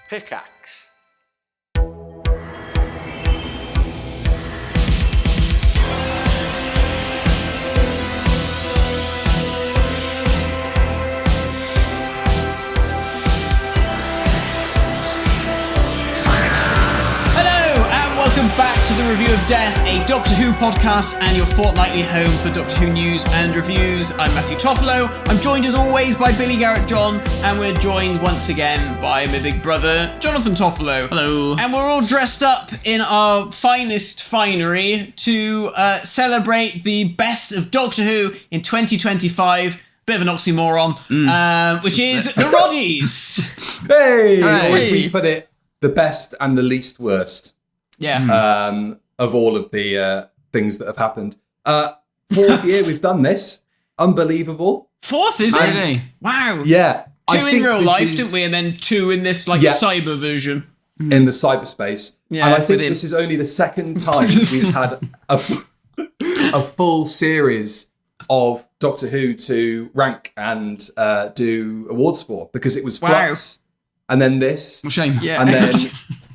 Pickaxe. Welcome back to the Review of Death, a Doctor Who podcast and your fortnightly home for Doctor Who news and reviews. I'm Matthew Toffolo. I'm joined as always by Billy Garratt-John, and we're joined once again by my big brother, Jonathan Toffolo. Hello. And we're all dressed up in our finest finery to celebrate the best of Doctor Who in 2025. Bit of an oxymoron, which is the RoDies. Hey! Hey. Or as we put it, the best and the least worst. Yeah. Of all of the things that have happened. Fourth year we've done this. Unbelievable. Fourth, is it? Really? Wow. Yeah. Two in real life, didn't we? And then two in this cyber version. In the cyberspace. Yeah, and I think this is only the second time we've had a full series of Doctor Who to rank and do awards for, because it was Flux, and then this. What a shame. Yeah. And then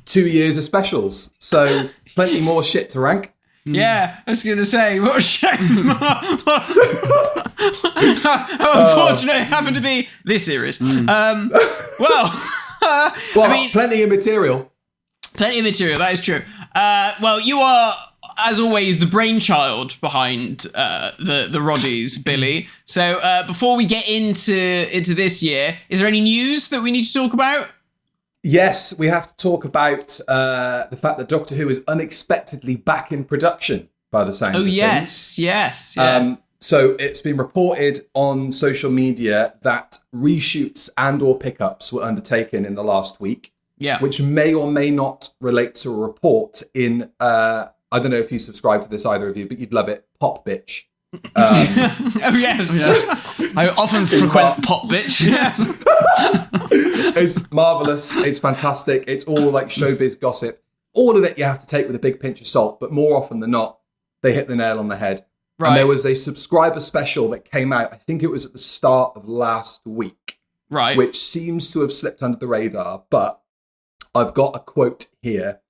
2 years of specials. So plenty more shit to rank. Yeah, I was going to say, what a shame. How unfortunate it happened to be this series. Well, Well, I mean, plenty of material. plenty of material, that is true. Well, you are, as always, the brainchild behind the RoDies, Billy. So before we get into this year, is there any news that we need to talk about? Yes, we have to talk about the fact that Doctor Who is unexpectedly back in production, by the sounds of things. Yes. Yeah. So it's been reported on social media that reshoots and or pickups were undertaken in the last week, which may or may not relate to a report in, I don't know if you subscribe to this, either of you, but you'd love it, Pop Bitch. Oh, yes. I often frequent Pop Bitch. Yes. It's marvellous. It's fantastic. It's all like showbiz gossip. All of it you have to take with a big pinch of salt, but more often than not, they hit the nail on the head. Right. And there was a subscriber special that came out, I think it was at the start of last week, Right. which seems to have slipped under the radar, but I've got a quote here.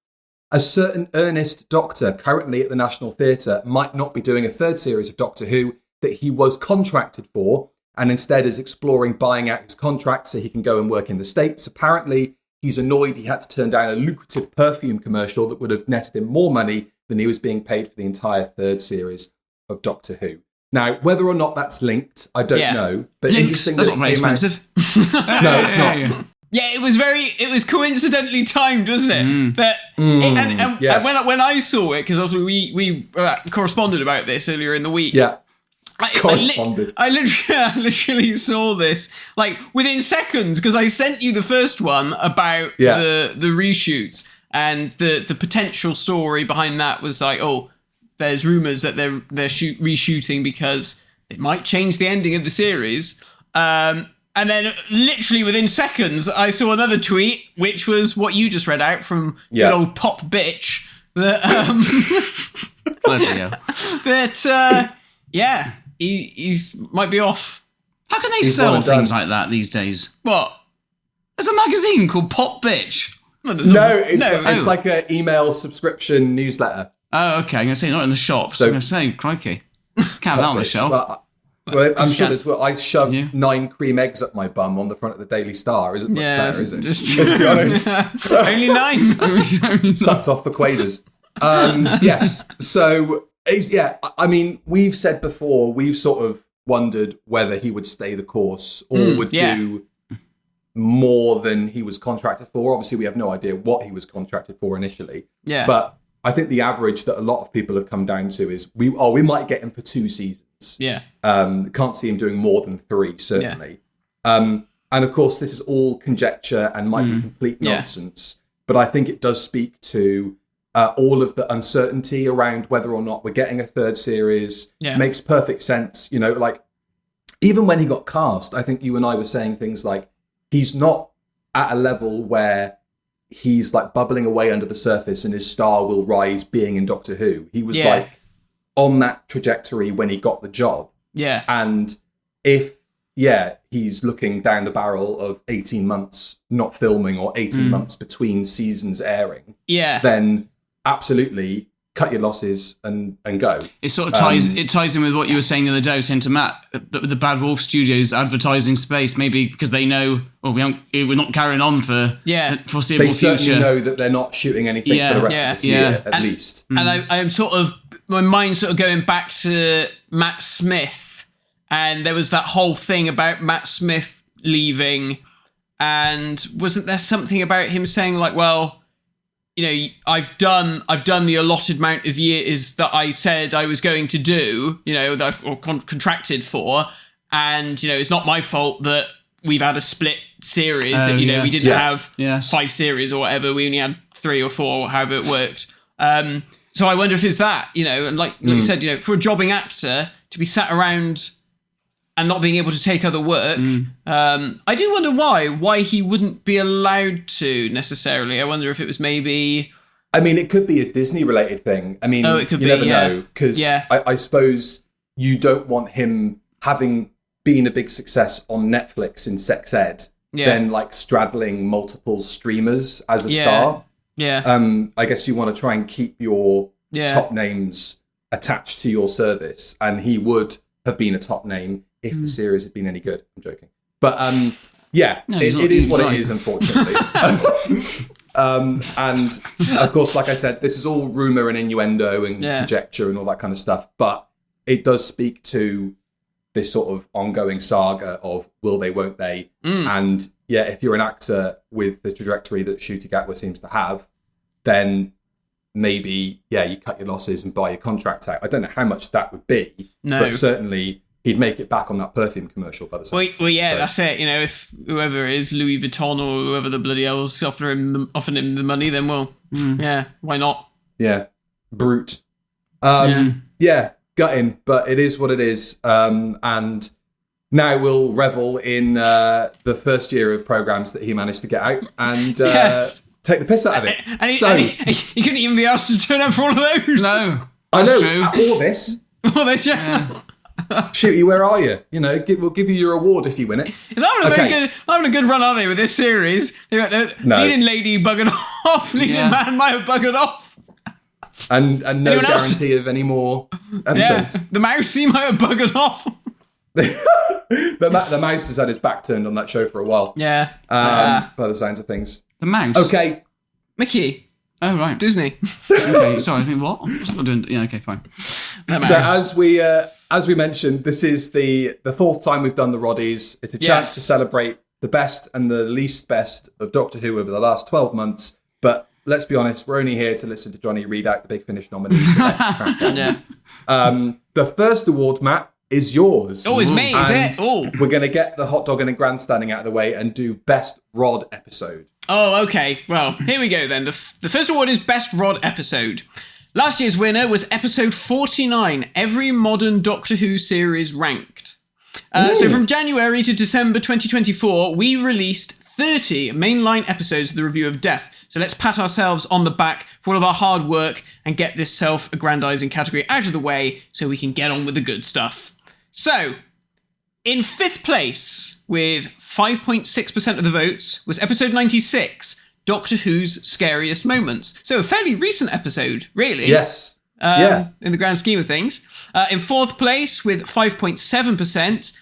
A certain earnest doctor currently at the National Theatre might not be doing a third series of Doctor Who that he was contracted for, and instead is exploring buying out his contract so he can go and work in the States. Apparently, he's annoyed he had to turn down a lucrative perfume commercial that would have netted him more money than he was being paid for the entire third series of Doctor Who. Now, whether or not that's linked, I don't know. But Links, interesting that's that not very expensive. No, it's not. Yeah, it was coincidentally timed, wasn't it? That yes. and when I saw it, because obviously we corresponded about this earlier in the week. Yeah. I literally saw this like within seconds, because I sent you the first one about the reshoots, and the potential story behind that was like, oh, there's rumours that they're reshooting because it might change the ending of the series. And then literally within seconds, I saw another tweet, which was what you just read out from good old Pop Bitch. That he's might be off. How can they sell things like that these days? What? There's a magazine called Pop Bitch. It's like an email subscription newsletter. Oh, okay. I'm going to say not in the shops. So- I'm going to say, crikey. Can't have that on the shelf. Well, I'm sure there's. I shoved 9 cream eggs up my bum on the front of the Daily Star. Isn't much better, is it? Let's be honest. Only 9. Sucked off the quaders. Yes. So, I mean, we've said before, we've sort of wondered whether he would stay the course or would do more than he was contracted for. Obviously, we have no idea what he was contracted for initially. Yeah. But I think the average that a lot of people have come down to is we might get him for 2 seasons. Yeah. Can't see him doing more than 3, certainly. And of course, this is all conjecture and might be complete nonsense. But I think it does speak to all of the uncertainty around whether or not we're getting a third series. Yeah. Makes perfect sense. You know, like, even when he got cast, I think you and I were saying things like, he's not at a level where he's like bubbling away under the surface and his star will rise being in Doctor Who. He was like on that trajectory when he got the job. Yeah. And if he's looking down the barrel of 18 months not filming or 18 months between seasons airing, then absolutely cut your losses and go. It sort of ties in with what you were saying the other day, saying to Matt, the Bad Wolf Studios advertising space, maybe because they know, we're not carrying on for the foreseeable future. They certainly know that they're not shooting anything for the rest of this year, at least. And I'm sort of, my mind's sort of going back to Matt Smith. And there was that whole thing about Matt Smith leaving, and wasn't there something about him saying like, well, you know, I've done the allotted amount of years that I said I was going to do, you know, that I've contracted for, and you know, it's not my fault that we've had a split series. That, you know, we didn't have 5 series or whatever. We only had 3 or 4, however it worked. So I wonder if it's that, you know, and like you said, you know, for a jobbing actor to be sat around and not being able to take other work. I do wonder why he wouldn't be allowed to necessarily. I wonder if it was maybe... I mean, it could be a Disney-related thing. I mean, you never know, because I suppose you don't want him having been a big success on Netflix in sex ed, then like straddling multiple streamers as a star. I guess you want to try and keep your top names attached to your service, and he would have been a top name if the series had been any good. I'm joking. But it is what it is, unfortunately. And of course, like I said, this is all rumour and innuendo and conjecture and all that kind of stuff. But it does speak to this sort of ongoing saga of will they, won't they? And if you're an actor with the trajectory that Ncuti Gatwa seems to have, then maybe, you cut your losses and buy your contract out. I don't know how much that would be, but certainly he'd make it back on that perfume commercial by the same. Well, that's it. You know, if whoever it is, Louis Vuitton or whoever the bloody hell's offering him the money, then why not? Yeah, brute. Gutting, but it is what it is. And now we'll revel in the first year of programs that he managed to get out and take the piss out of it. And he couldn't even be asked to turn up for all of those. No, I know. True. All this. Ncuti, where are you? You know, we'll give you your award if you win it. It's having a good run, are they, with this series? Leading lady buggered off, leading man might have buggered off. And no guarantee of any more episodes. The mouse, he might have buggered off. the mouse has had his back turned on that show for a while. By the sounds of things. The mouse? Okay. Mickey. Oh, right. Disney. Okay, sorry, I think, what? What's not doing? Yeah, okay, fine. So as we mentioned, this is the 4th time we've done the RoDies. It's a chance to celebrate the best and the least best of Doctor Who over the last 12 months. But let's be honest, we're only here to listen to Johnny read out the Big Finish nominees. The first award, Matt, is yours. Oh, it's me, is it? Oh. We're going to get the hot dogging and grandstanding out of the way and do best Rod episode. Oh, okay. Well, here we go then. The first award is best Rod episode. Last year's winner was episode 49, Every Modern Doctor Who Series Ranked. So from January to December 2024, we released 30 mainline episodes of the Review of Death. So let's pat ourselves on the back for all of our hard work and get this self-aggrandizing category out of the way so we can get on with the good stuff. So, in 5th place, with 5.6% of the votes, was episode 96, Doctor Who's Scariest Moments. So a fairly recent episode, really. Yes. In the grand scheme of things. In 4th place, with 5.7%,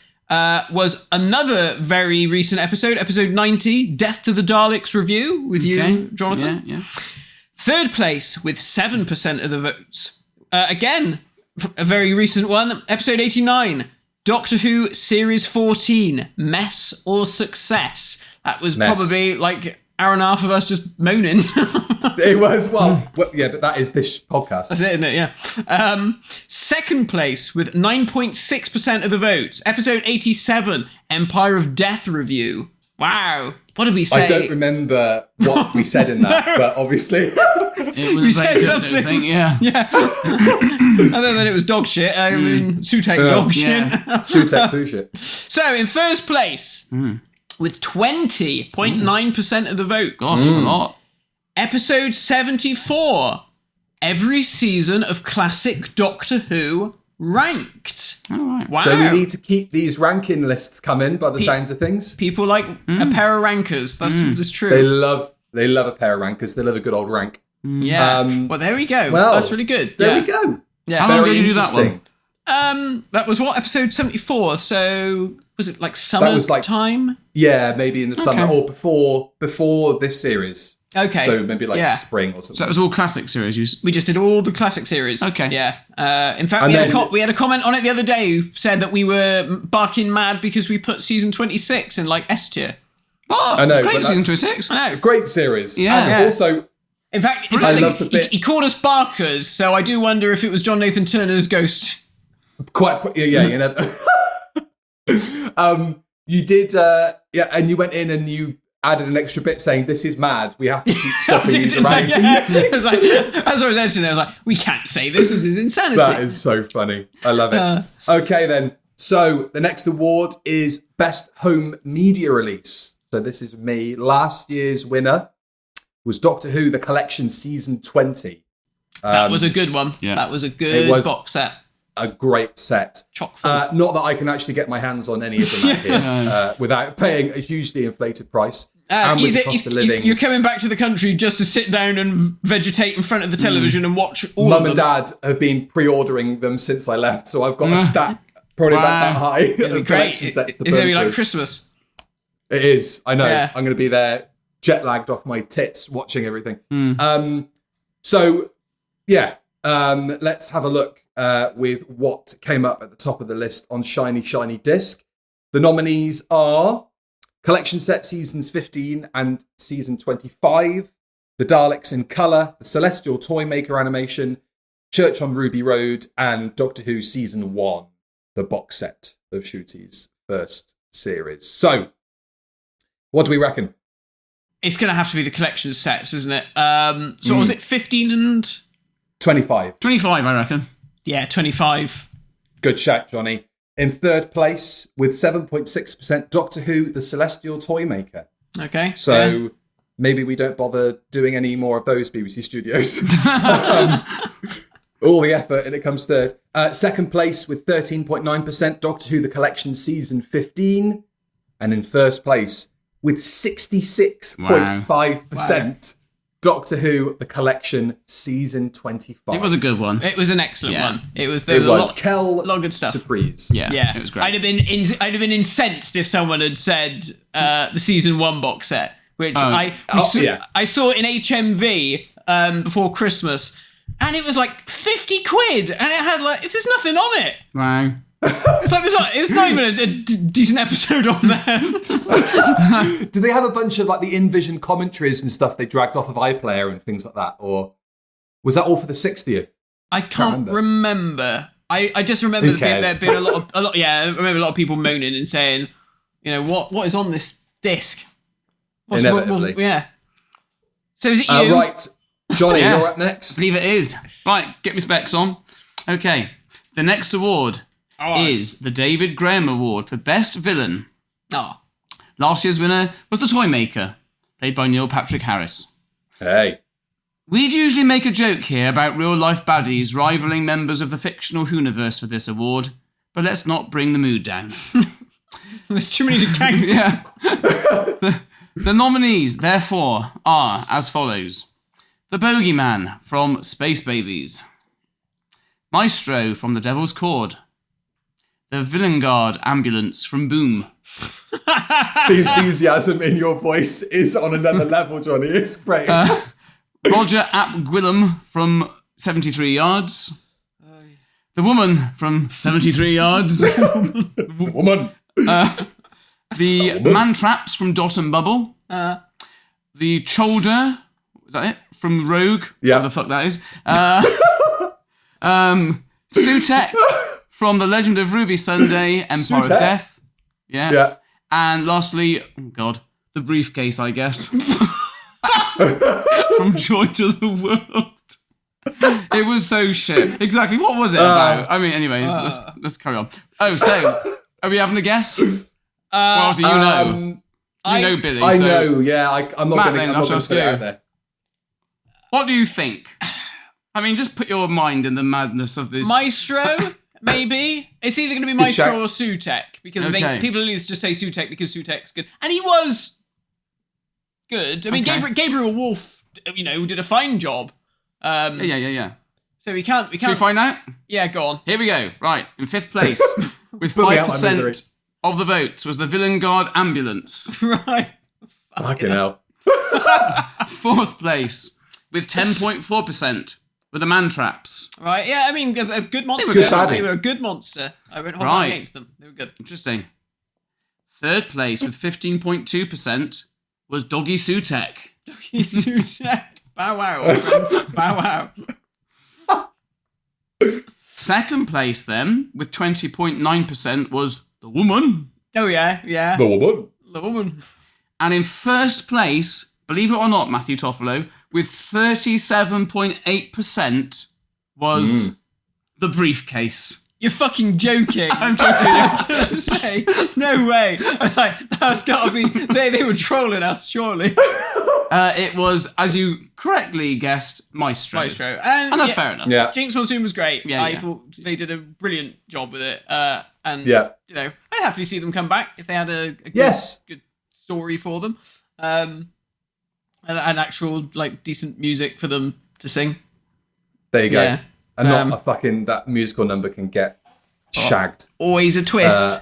was another very recent episode, episode 90, Death to the Daleks review with you, Jonathan. Yeah. 3rd place, with 7% of the votes. Again, a very recent one, episode 89, Doctor Who Series 14, Mess or Success. That was probably like an hour and a half of us just moaning. It was, well, but that is this podcast. That's it, isn't it? Yeah. 2nd place with 9.6% of the votes, episode 87, Empire of Death review. Wow. What did we say? I don't remember what we said in that, but obviously... we said something. Yeah. Other than it was dog shit. I mean, Sutek dog shit. Sutek poo shit. So, in first place, with 20.9% of the vote. Gosh, a lot. Episode 74, Every Season of Classic Doctor Who ranked. All right. Wow. So we need to keep these ranking lists coming by the sounds of things. People like a pair of rankers. That's true. They love a pair of rankers. They love a good old rank. Yeah. Well, there we go. Well, that's really good. There we go. Yeah. How long ago did you do that one? That was episode 74. So was it like summer time? Yeah, maybe in the summer or before this series. Okay. So maybe spring or something. So that was all classic series. We just did all the classic series. Okay. Yeah. In fact, we had a comment on it the other day who said that we were barking mad because we put season 26 in like S tier. Oh, I know, great season 26. I know. Great series. Yeah. And also, in fact, I love the bit. He called us barkers, so I do wonder if it was John Nathan Turner's ghost. You know. You did, and you went in and you added an extra bit saying, "This is mad. We have to keep swapping these around." Yeah. As I was editing it, I was like, "We can't say this. This is insanity." That is so funny. I love it. Okay, then. So the next award is Best Home Media Release. So this is me. Last year's winner was Doctor Who: The Collection Season 20. That was a good one. Yeah. That was a good box set. A great set. Chock full. Not that I can actually get my hands on any of them out here without paying a hugely inflated price. And with the cost of living. You're coming back to the country just to sit down and vegetate in front of the television and watch all of them. Mum and Dad have been pre-ordering them since I left, so I've got a stack probably about that high. It'll be great. It's going to be like Christmas. It is. I know. Yeah. I'm going to be there jet lagged off my tits watching everything. Let's have a look with what came up at the top of the list on Shiny Shiny Disc. The nominees are Collection Set Seasons 15 and Season 25, The Daleks in Colour, The Celestial Toymaker Animation, Church on Ruby Road, and Doctor Who Season 1, the box set of Ncuti's first series. So, what do we reckon? It's going to have to be the collection sets, isn't it? So what was it, 15 and... 25. 25, I reckon. Yeah, 25. Good shout, Johnny. In third place, with 7.6%, Doctor Who, The Celestial Toymaker. Okay. So maybe we don't bother doing any more of those BBC Studios. All the effort, and it comes third. Second place, with 13.9%, Doctor Who, The Collection Season 15. And in first place, with 66.5%, Doctor Who: The Collection Season 25. It was a good one. It was an excellent one. It was. It was. A lot of good stuff. Surprise. Yeah. It was great. I'd have been incensed if someone had said the Season 1 box set, which I saw in HMV before Christmas, and it was like 50 quid, and it had there's nothing on it. Wow. It's like it's not even a decent episode on there. Do they have a bunch of the in-vision commentaries and stuff they dragged off of iPlayer and things like that, or was that all for the 60th? I can't remember. I just remember there being a lot. Yeah, I remember a lot of people moaning and saying, what is on this disc? Inevitably. Yeah. So is it you? Right, Johnny, you're up next. I believe it is. Right, get my specs on. Okay, the next award is the David Graham Award for Best Villain. Oh. Last year's winner was the Toymaker, played by Neil Patrick Harris. Hey. We'd usually make a joke here about real-life baddies rivaling members of the fictional Whoniverse for this award, but let's not bring the mood down. There's too many to count. Yeah. The nominees, therefore, are as follows. The Bogeyman from Space Babies. Maestro from The Devil's Cord. The Villain Guard ambulance from Boom. The enthusiasm in your voice is on another level, Johnny. It's great. Roger Ap Gwilym from 73 Yards. The Woman from 73 Yards. The Woman. The Man-Traps from Dot and Bubble. The Cholder, is that it? From Rogue. Yeah. Whatever the fuck that is. Sutek from The Legend of Ruby Sunday, Empire of Death. Yeah. And lastly, the briefcase, I guess. From Joy to the World. It was so shit. Exactly. What was it about? I mean, anyway, let's carry on. Oh, so are we having a guess? Well, obviously, you know Billy. I know. Yeah, I'm not going to put it out there. What do you think? I mean, just put your mind in the madness of this. Maestro Maybe. It's either going to be Maestro or Sutek, because I think people at least just say Sutek because Sutek's good. And he was good. I mean, Gabriel Wolf, did a fine job. Yeah. So we can't... Should we find out? Yeah, go on. Here we go. Right, in 5th place, with 5% of the votes, was the Villain Guard Ambulance. Right. Fucking hell. 4th place, with 10.4%, were the Man Traps. Right, yeah, I mean, a good monster. They were a good monster. I went hard against them. They were good. Interesting. 3rd place, with 15.2%, was Doggy Sutek. Doggy Sutek. Bow wow, friend. Bow wow. 2nd place, then, with 20.9%, was The Woman. Oh, yeah. The Woman. And in 1st place, believe it or not, Matthew Toffolo, with 37.8%, was The Briefcase. You're fucking joking. I'm joking. I was going to say, no way. I was like, that's got to be... They were trolling us, surely. It was, as you correctly guessed, Maestro. And that's fair enough. Yeah. Jinx Monsoon was great. Yeah, I thought they did a brilliant job with it. And, I'd happily see them come back if they had a good story for them. And actual, decent music for them to sing. There you go. Yeah. And not a fucking... That musical number can get shagged. Always a twist.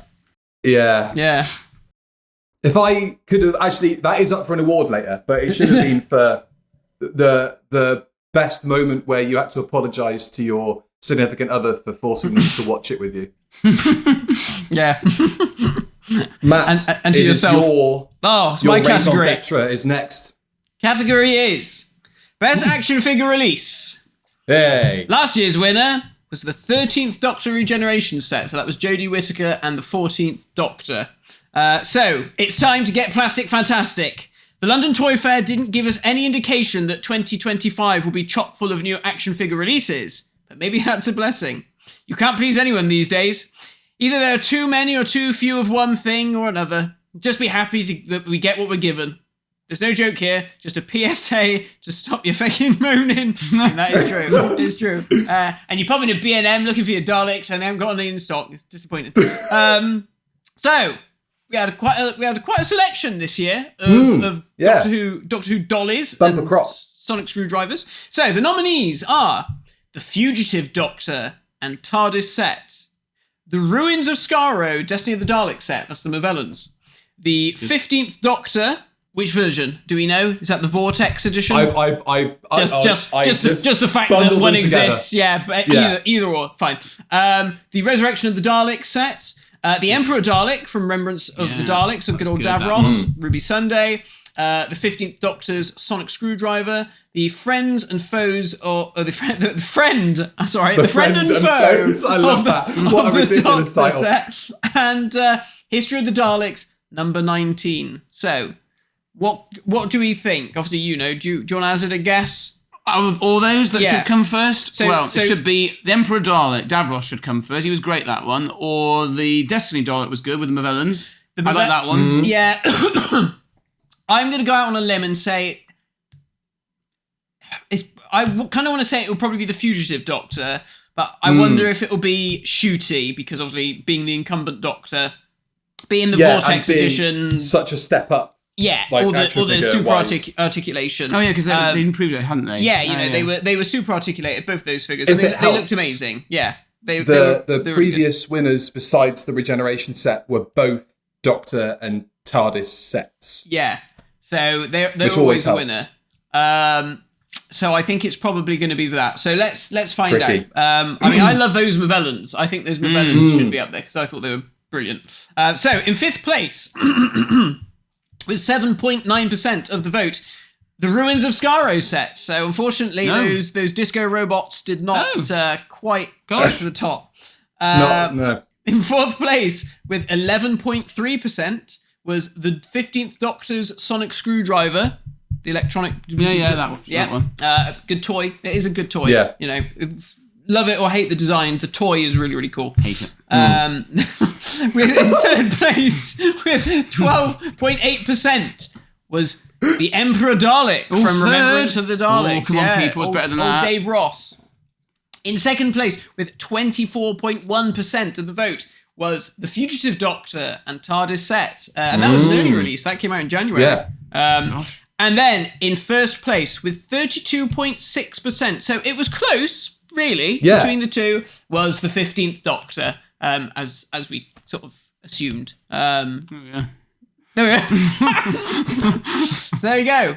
Yeah. Yeah. If I could have... Actually, that is up for an award later, but it should have been for the best moment where you had to apologise to your significant other for forcing them to watch it with you. Yeah. Matt, and to yourself. It's my category. Detra is next. Category is Best Action Figure Release. Hey. Last year's winner was the 13th Doctor Regeneration set. So that was Jodie Whittaker and the 14th Doctor. So it's time to get plastic fantastic. The London Toy Fair didn't give us any indication that 2025 will be chock full of new action figure releases, but maybe that's a blessing. You can't please anyone these days. Either there are too many or too few of one thing or another. Just be happy that we get what we're given. There's no joke here, just a PSA to stop your fucking moaning. And that is true. It's true. And you pop into B&M looking for your Daleks and they haven't got any in stock. It's disappointing. So we had quite a selection this year of Doctor Who dollies Bumper and crop. sonic screwdrivers. So the nominees are the Fugitive Doctor and TARDIS set, the Ruins of Skaro, Destiny of the Daleks set. That's the Movellans. The 15th Doctor. Which version? Do we know? Is that the Vortex edition? Just the fact that one exists. Yeah, but either or, fine. The Resurrection of the Daleks set. The Emperor Dalek from Remembrance of the Daleks of good old Davros, Ruby Sunday. The 15th Doctor's Sonic Screwdriver. The Friends and Foes, the Friend and Foe. I love that. What a ridiculous title. Set. And History of the Daleks, number 19. So... What do we think? Obviously, do you want to hazard a guess? Out of all those that should come first? It should be the Emperor Dalek. Davros should come first. He was great, that one. Or the Destiny Dalek was good with the Movellans. I like that one. Yeah. I'm going to go out on a limb and say... I kind of want to say it will probably be the Fugitive Doctor, but I wonder if it will be Shooty, because obviously being the incumbent Doctor, being the Vortex edition... Such a step up. Yeah, all the super articulation. Oh yeah, because they improved it, hadn't they? Yeah, they were super articulated, both those figures. And they looked amazing. Yeah, the previous winners, besides the Regeneration set, were both Doctor and TARDIS sets. Yeah, so they're always a winner. So I think it's probably going to be that. So let's find out. I mean, I love those Movellans. I think those Movellans should be up there because I thought they were brilliant. So in 5th place. With 7.9% of the vote, the Ruins of Skaro set. So unfortunately, those disco robots did not quite get to the top. No. In 4th place, with 11.3%, was the 15th Doctor's Sonic Screwdriver, the electronic. That one. Good toy. It is a good toy. Yeah. Love it or hate the design. The toy is really, really cool. Hate it. With in 3rd place with 12.8% was the Emperor Dalek from Remembrance of the Daleks. Come on, people, it's better than that. Dave Ross. In second place, with 24.1% of the vote, was The Fugitive Doctor and TARDIS Set. And that was an early release. That came out in January. Yeah. And then in first place, with 32.6%, so it was close, really, between the two, was The 15th Doctor, as we sort of assumed. So there you go.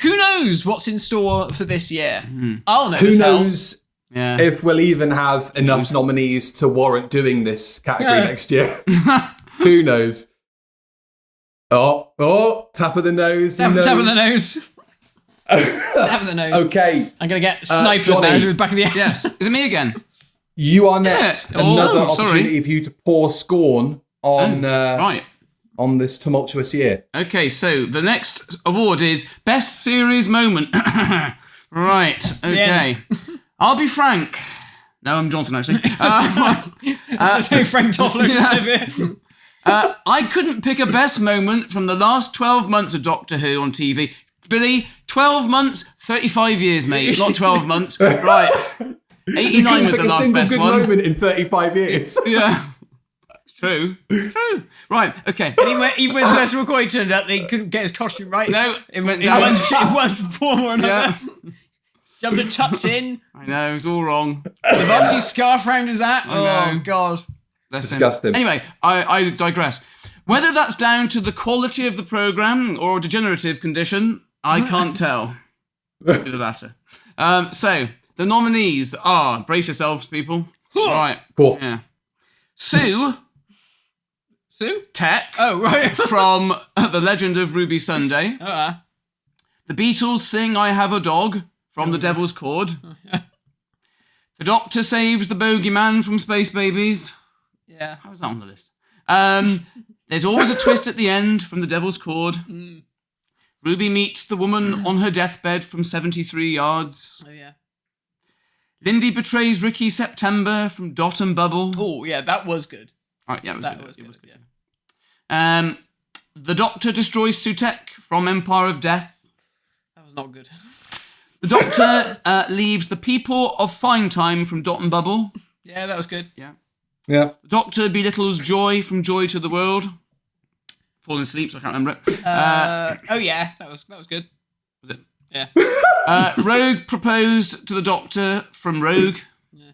Who knows what's in store for this year? I'll know. Who knows if we'll even have enough nominees to warrant doing this category next year? Who knows? Oh, tap of the nose. Tap of the nose. Tap of the nose. Okay. I'm going to get sniped now to the back of the head. Yes. Is it me again? You are next. Another opportunity for you to pour scorn on on this tumultuous year. Okay, so the next award is Best Series Moment. Right, okay. I'll be Frank. No, I'm Jonathan, actually. Frank Toffolo. I couldn't pick a best moment from the last 12 months of Doctor Who on TV. Billy, 12 months, 35 years, mate. Not 12 months. Right. 89 was the last best one. A single good moment in 35 years. Yeah. True. Right, okay. He went to McCoy, turned out they couldn't get his costume right. No. It went down one form or another. Jumped and tucked in. I know, it's all wrong. The boxy scarf round his hat. Oh, God. Disgusting. Anyway, I digress. Whether that's down to the quality of the programme or a degenerative condition, I can't tell. Maybe the latter. So, the nominees are, brace yourselves, people. Right. Cool. Yeah. Sue? Tech. Oh, right. From The Legend of Ruby Sunday. The Beatles sing I Have a Dog from The Devil's Chord. The Doctor saves the bogeyman from Space Babies. Yeah. How was that on the list? There's always a twist at the end from The Devil's Chord. Ruby meets the woman on her deathbed from 73 yards. Oh, yeah. Lindy betrays Ricky September from Dot and Bubble. Oh, yeah, that was good. Right, yeah, it was that good. Was good. Yeah. The Doctor destroys Sutek from Empire of Death. That was not good. The Doctor leaves the people of Fine Time from Dot and Bubble. Yeah, that was good. Yeah. The Doctor belittles Joy from Joy to the World. Falling asleep, so I can't remember it. Oh yeah, that was good. Was it? Yeah. Rogue proposed to the Doctor from Rogue. Yeah.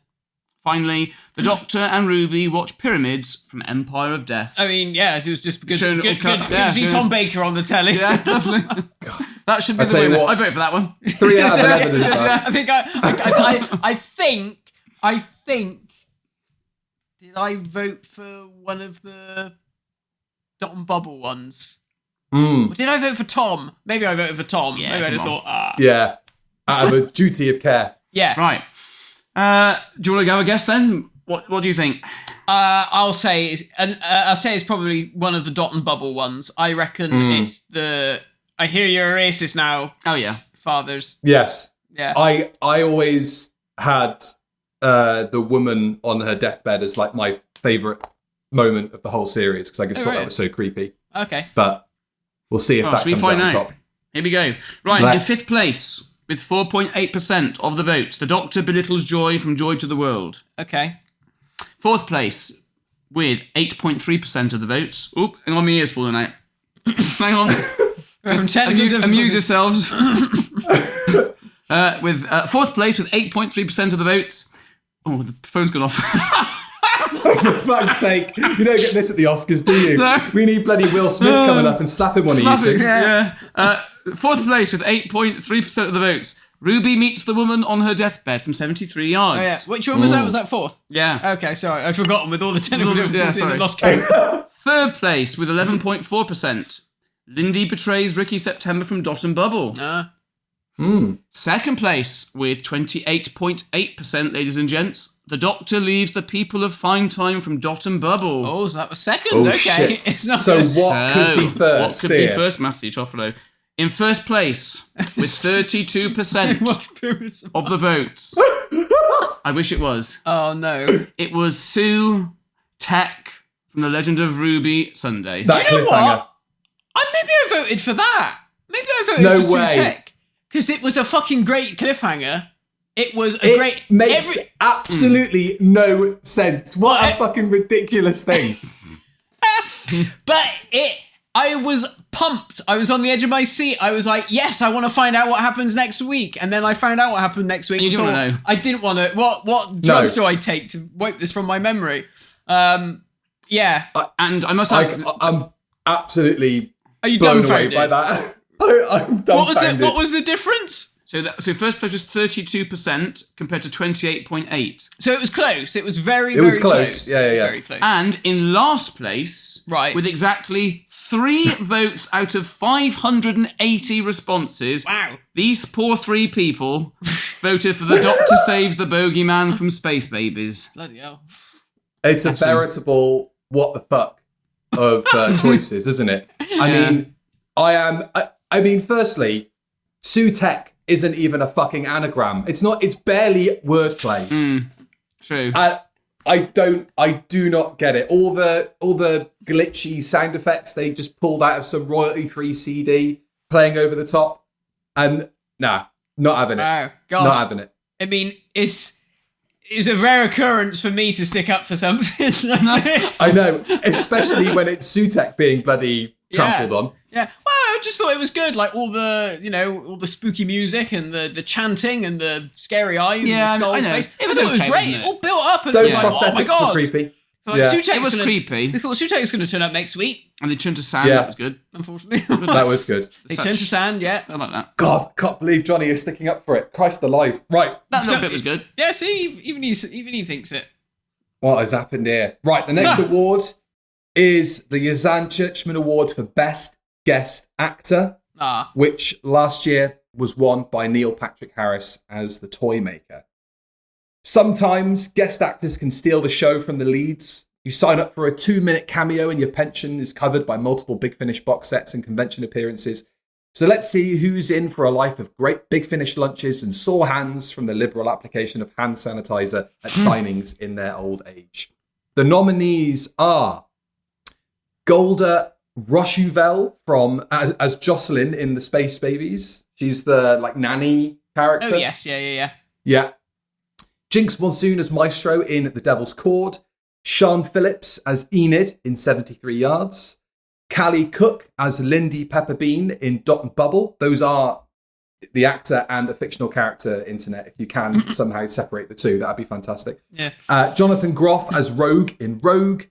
Finally, the Doctor and Ruby watch Pyramids from Empire of Death. I mean, yeah, it was just good Good to see Tom Baker on the telly. Yeah, lovely. That should be the winner. I vote for that one. 3 out of 11 is bad. I think. Did I vote for one of the Dot and Bubble ones? Or did I vote for Tom? Maybe I voted for Tom. Yeah, maybe I just thought, Yeah, out of a duty of care. Yeah. Right. Do you want to go a guess then? What do you think? I'll say it's probably one of the Dot and Bubble ones. I reckon it's the I Hear You're a Racist Now. Oh yeah. Fathers. Yes. Yeah. I always had the woman on her deathbed as like my favourite moment of the whole series because I just thought that was so creepy. Okay. But we'll see if that comes out on top. Here we go. Right, in fifth place, with 4.8% of the votes, the Doctor belittles Joy from Joy to the World. Okay. Fourth place, with 8.3% of the votes. Oop, hang on, my ear's falling out. Hang on. Just amuse yourselves. With fourth place, with 8.3% of the votes. Oh, the phone's gone off. For fuck's sake, you don't get this at the Oscars, do you? No. We need bloody Will Smith coming up and slapping one of you two. Yeah. Fourth place with 8.3% of the votes. Ruby meets the woman on her deathbed from 73 yards. Oh, yeah. Which one was that? Was that fourth? Yeah. Okay, sorry. I'd forgotten with all the technical difficulties. sorry. I lost count. Third place with 11.4%. Lindy betrays Ricky September from Dot and Bubble. Second place with 28.8%, ladies and gents. The Doctor leaves the people of Fine Time from Dot and Bubble. Oh, so that was second. Oh, okay. shit. It's not So good. what could be first? What could be first, Matthew Toffolo? In first place, with 32% of the votes. I wish it was. Oh, no. It was Sue Tech from The Legend of Ruby Sunday. That Do you know cliffhanger. what? Maybe I voted for that. Maybe I voted for Sue Tech. Because it was a fucking great cliffhanger. It was a great... makes absolutely no sense. What a fucking ridiculous thing. But I was pumped. I was on the edge of my seat. I was like, yes, I want to find out what happens next week. And then I found out what happened next week. You didn't want to know. I didn't want to. What drugs do I take to wipe this from my memory? Yeah. And I must say... I'm absolutely Are you blown away dumbfounded by that. I'm dumbfounded. What was the difference? So first place was 32% compared to 28.8. So it was close. It was very close. close. Yeah. Very close. And in last place, right, with exactly 3 votes out of 580 responses, wow, these poor 3 people voted for The Doctor Saves the Bogeyman from Space Babies. Bloody hell. It's a veritable what the fuck of choices, isn't it? I mean, firstly, Sutek isn't even a fucking anagram. It's barely wordplay. True. I do not get it. All the glitchy sound effects they just pulled out of some royalty-free CD playing over the top. And not having it. Oh, gosh. Not having it. I mean, it's a rare occurrence for me to stick up for something like this. I know, especially when it's Sutek being bloody trampled on. Yeah. Well, I just thought it was good. Like all the spooky music and the chanting and the scary eyes and the skull face. It was great. Wasn't it? It all built up. And Those it was like, prosthetics oh my God. were creepy. Like, It was creepy. We thought Sutek was going to turn up next week. And they turned to sand. That was good. Unfortunately. That was good. They turned to sand, yeah. I like that. God, can't believe Johnny is sticking up for it. Christ alive. Right. That little bit was good. Yeah, see, even he thinks it. What has happened here? Right, the next award is the Yazan Churchman Award for Best Guest Actor, which last year was won by Neil Patrick Harris as the Toy Maker. Sometimes guest actors can steal the show from the leads. You sign up for a 2-minute cameo and your pension is covered by multiple Big Finish box sets and convention appearances. So let's see who's in for a life of great Big Finish lunches and sore hands from the liberal application of hand sanitizer at signings in their old age. The nominees are Golda Rochuvel from as Jocelyn in the Space Babies. She's the nanny character. Oh yes, yeah. Yeah. Jinx Monsoon as Maestro in The Devil's Cord. Sean Phillips as Enid in 73 Yards. Callie Cook as Lindy Pepperbean in Dot and Bubble. Those are the actor and a fictional character, internet. If you can somehow separate the two, that'd be fantastic. Yeah. Jonathan Groff as Rogue in Rogue.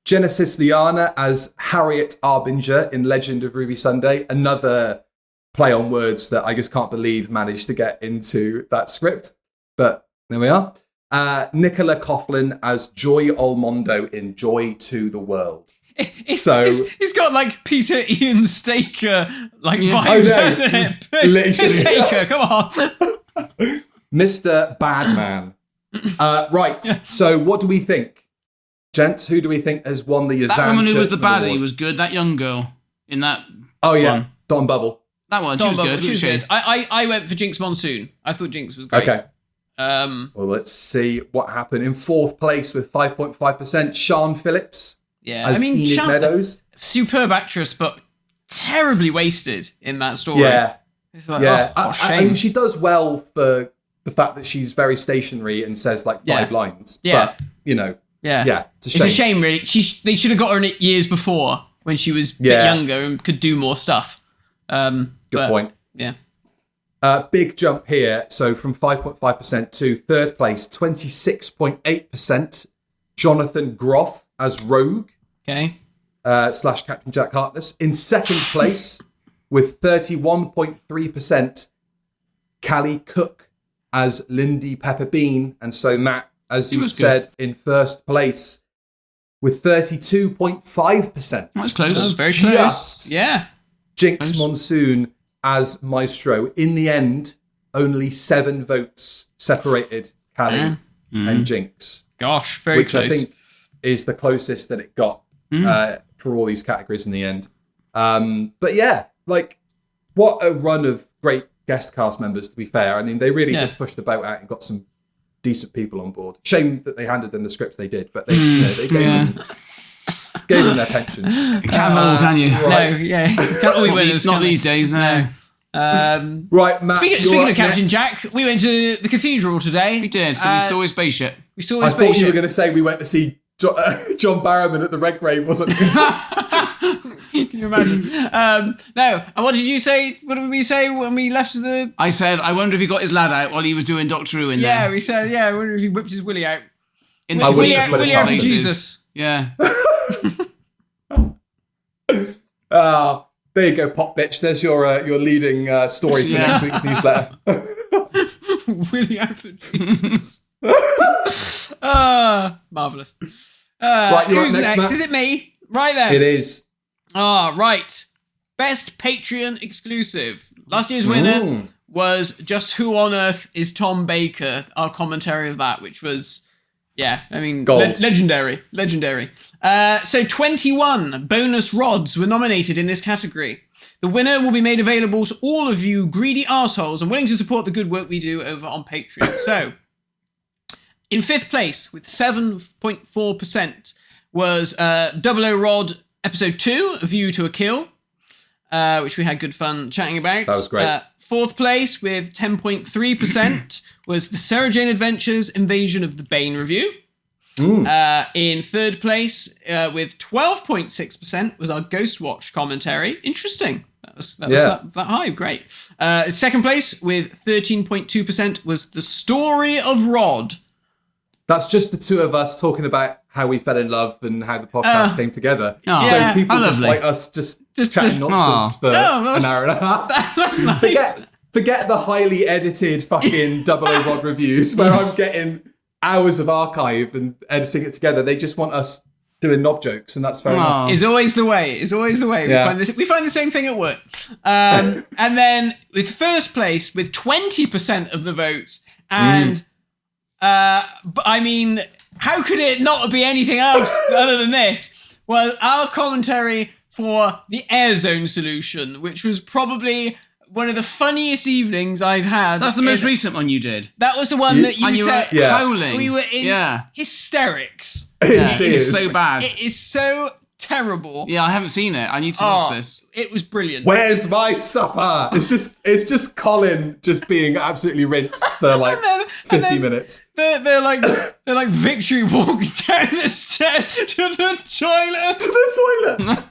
Genesis Liana as Harriet Arbinger in Legend of Ruby Sunday. Another play on words that I just can't believe managed to get into that script. But there we are. Nicola Coughlin as Joy Olmondo in Joy to the World. It's got Peter Ian Staker vibes, hasn't it? Literally. Staker, come on. Mr. Badman. Right, so what do we think? Gents, who do we think has won the Yazan That woman who was the Churchman baddie Award? was good. That young girl in that one. Dot and Bubble. That one, she was good. She was good. I went for Jinx Monsoon. I thought Jinx was great. Okay. Well, let's see what happened. In 4th place with 5.5%, Sean Phillips. Yeah, as Enid Meadows. Superb actress, but terribly wasted in that story. Yeah. It's shame. I mean, she does well for the fact that she's very stationary and says 5 lines. Yeah. But, yeah, it's a shame. It's a shame, really. They should have got her in it years before when she was a bit younger and could do more stuff. Good point. Yeah. Big jump here. So from 5.5% to 3rd place, 26.8%, Jonathan Groff as Rogue. Okay. / Captain Jack Harkness. In 2nd place, with 31.3%, Callie Cook as Lindy Pepperbean. And so, Matt, as you said, in 1st place, with 32.5%. That's close. Oh, very close. Yeah. Jinx Monsoon as Maestro. In the end, only 7 votes separated Callie and Jinx. Gosh, very close. Which I think is the closest that it got for all these categories in the end. But yeah, what a run of great guest cast members, to be fair. I mean, they really did push the boat out and got some decent people on board. Shame that they handed them the scripts they did, but they gave them their pensions. You can't all, can you? Right. No, yeah. Can't all be winners. Not these days, no. Right, Matt. Speaking of Captain Jack, we went to the cathedral today. We did, so we saw his spaceship. We saw his I spaceship. thought you were going to say we went to see John Barrowman at the Red Grave, wasn't it? Can you imagine? No. And what did you say? What did we say when we left the... I said, I wonder if he got his lad out while he was doing Doctor Who in there. Yeah, we said, I wonder if he whipped his willy out. Willy out for Jesus. Yeah. There you go, Pop Bitch. There's your leading story for next week's newsletter. Willy out for Jesus. Marvellous. Right, you're who's up next, Matt. Is it me? Right then. It is. Right. Best Patreon exclusive. Last year's winner was Just Who on Earth is Tom Baker, our commentary of that, which was, legendary. So 21 bonus rods were nominated in this category. The winner will be made available to all of you greedy arseholes and willing to support the good work we do over on Patreon. So, in 5th place, with 7.4%, was Double O Rod Episode 2, A View to a Kill, which we had good fun chatting about. That was great. 4th place, with 10.3%, was The Sarah Jane Adventures Invasion of the Bane review. In 3rd place, with 12.6%, was our Ghostwatch commentary. Interesting. That was that high. Great. 2nd place, with 13.2%, was The Story of Rod. That's just the two of us talking about how we fell in love and how the podcast came together. So people just like us just chatting nonsense for an hour and a half. That's nice. Forget the highly edited fucking Double O Rod reviews where I'm getting hours of archive and editing it together. They just want us doing knob jokes, and that's fair enough. Is always the way. Yeah. We find the same thing at work. And then with 1st place with 20% of the votes, and I mean, how could it not be anything else other than this? Was our commentary for the Air Zone solution, which was probably one of the funniest evenings I'd had. That's the most recent one you did. That was the one that you said. Were howling. We were in hysterics. It is so bad. It is so terrible. Yeah, I haven't seen it. I need to watch this. It was brilliant. Where's my supper? It's just Colin just being absolutely rinsed for like 50 minutes. They're like victory walking down the stairs to the toilet.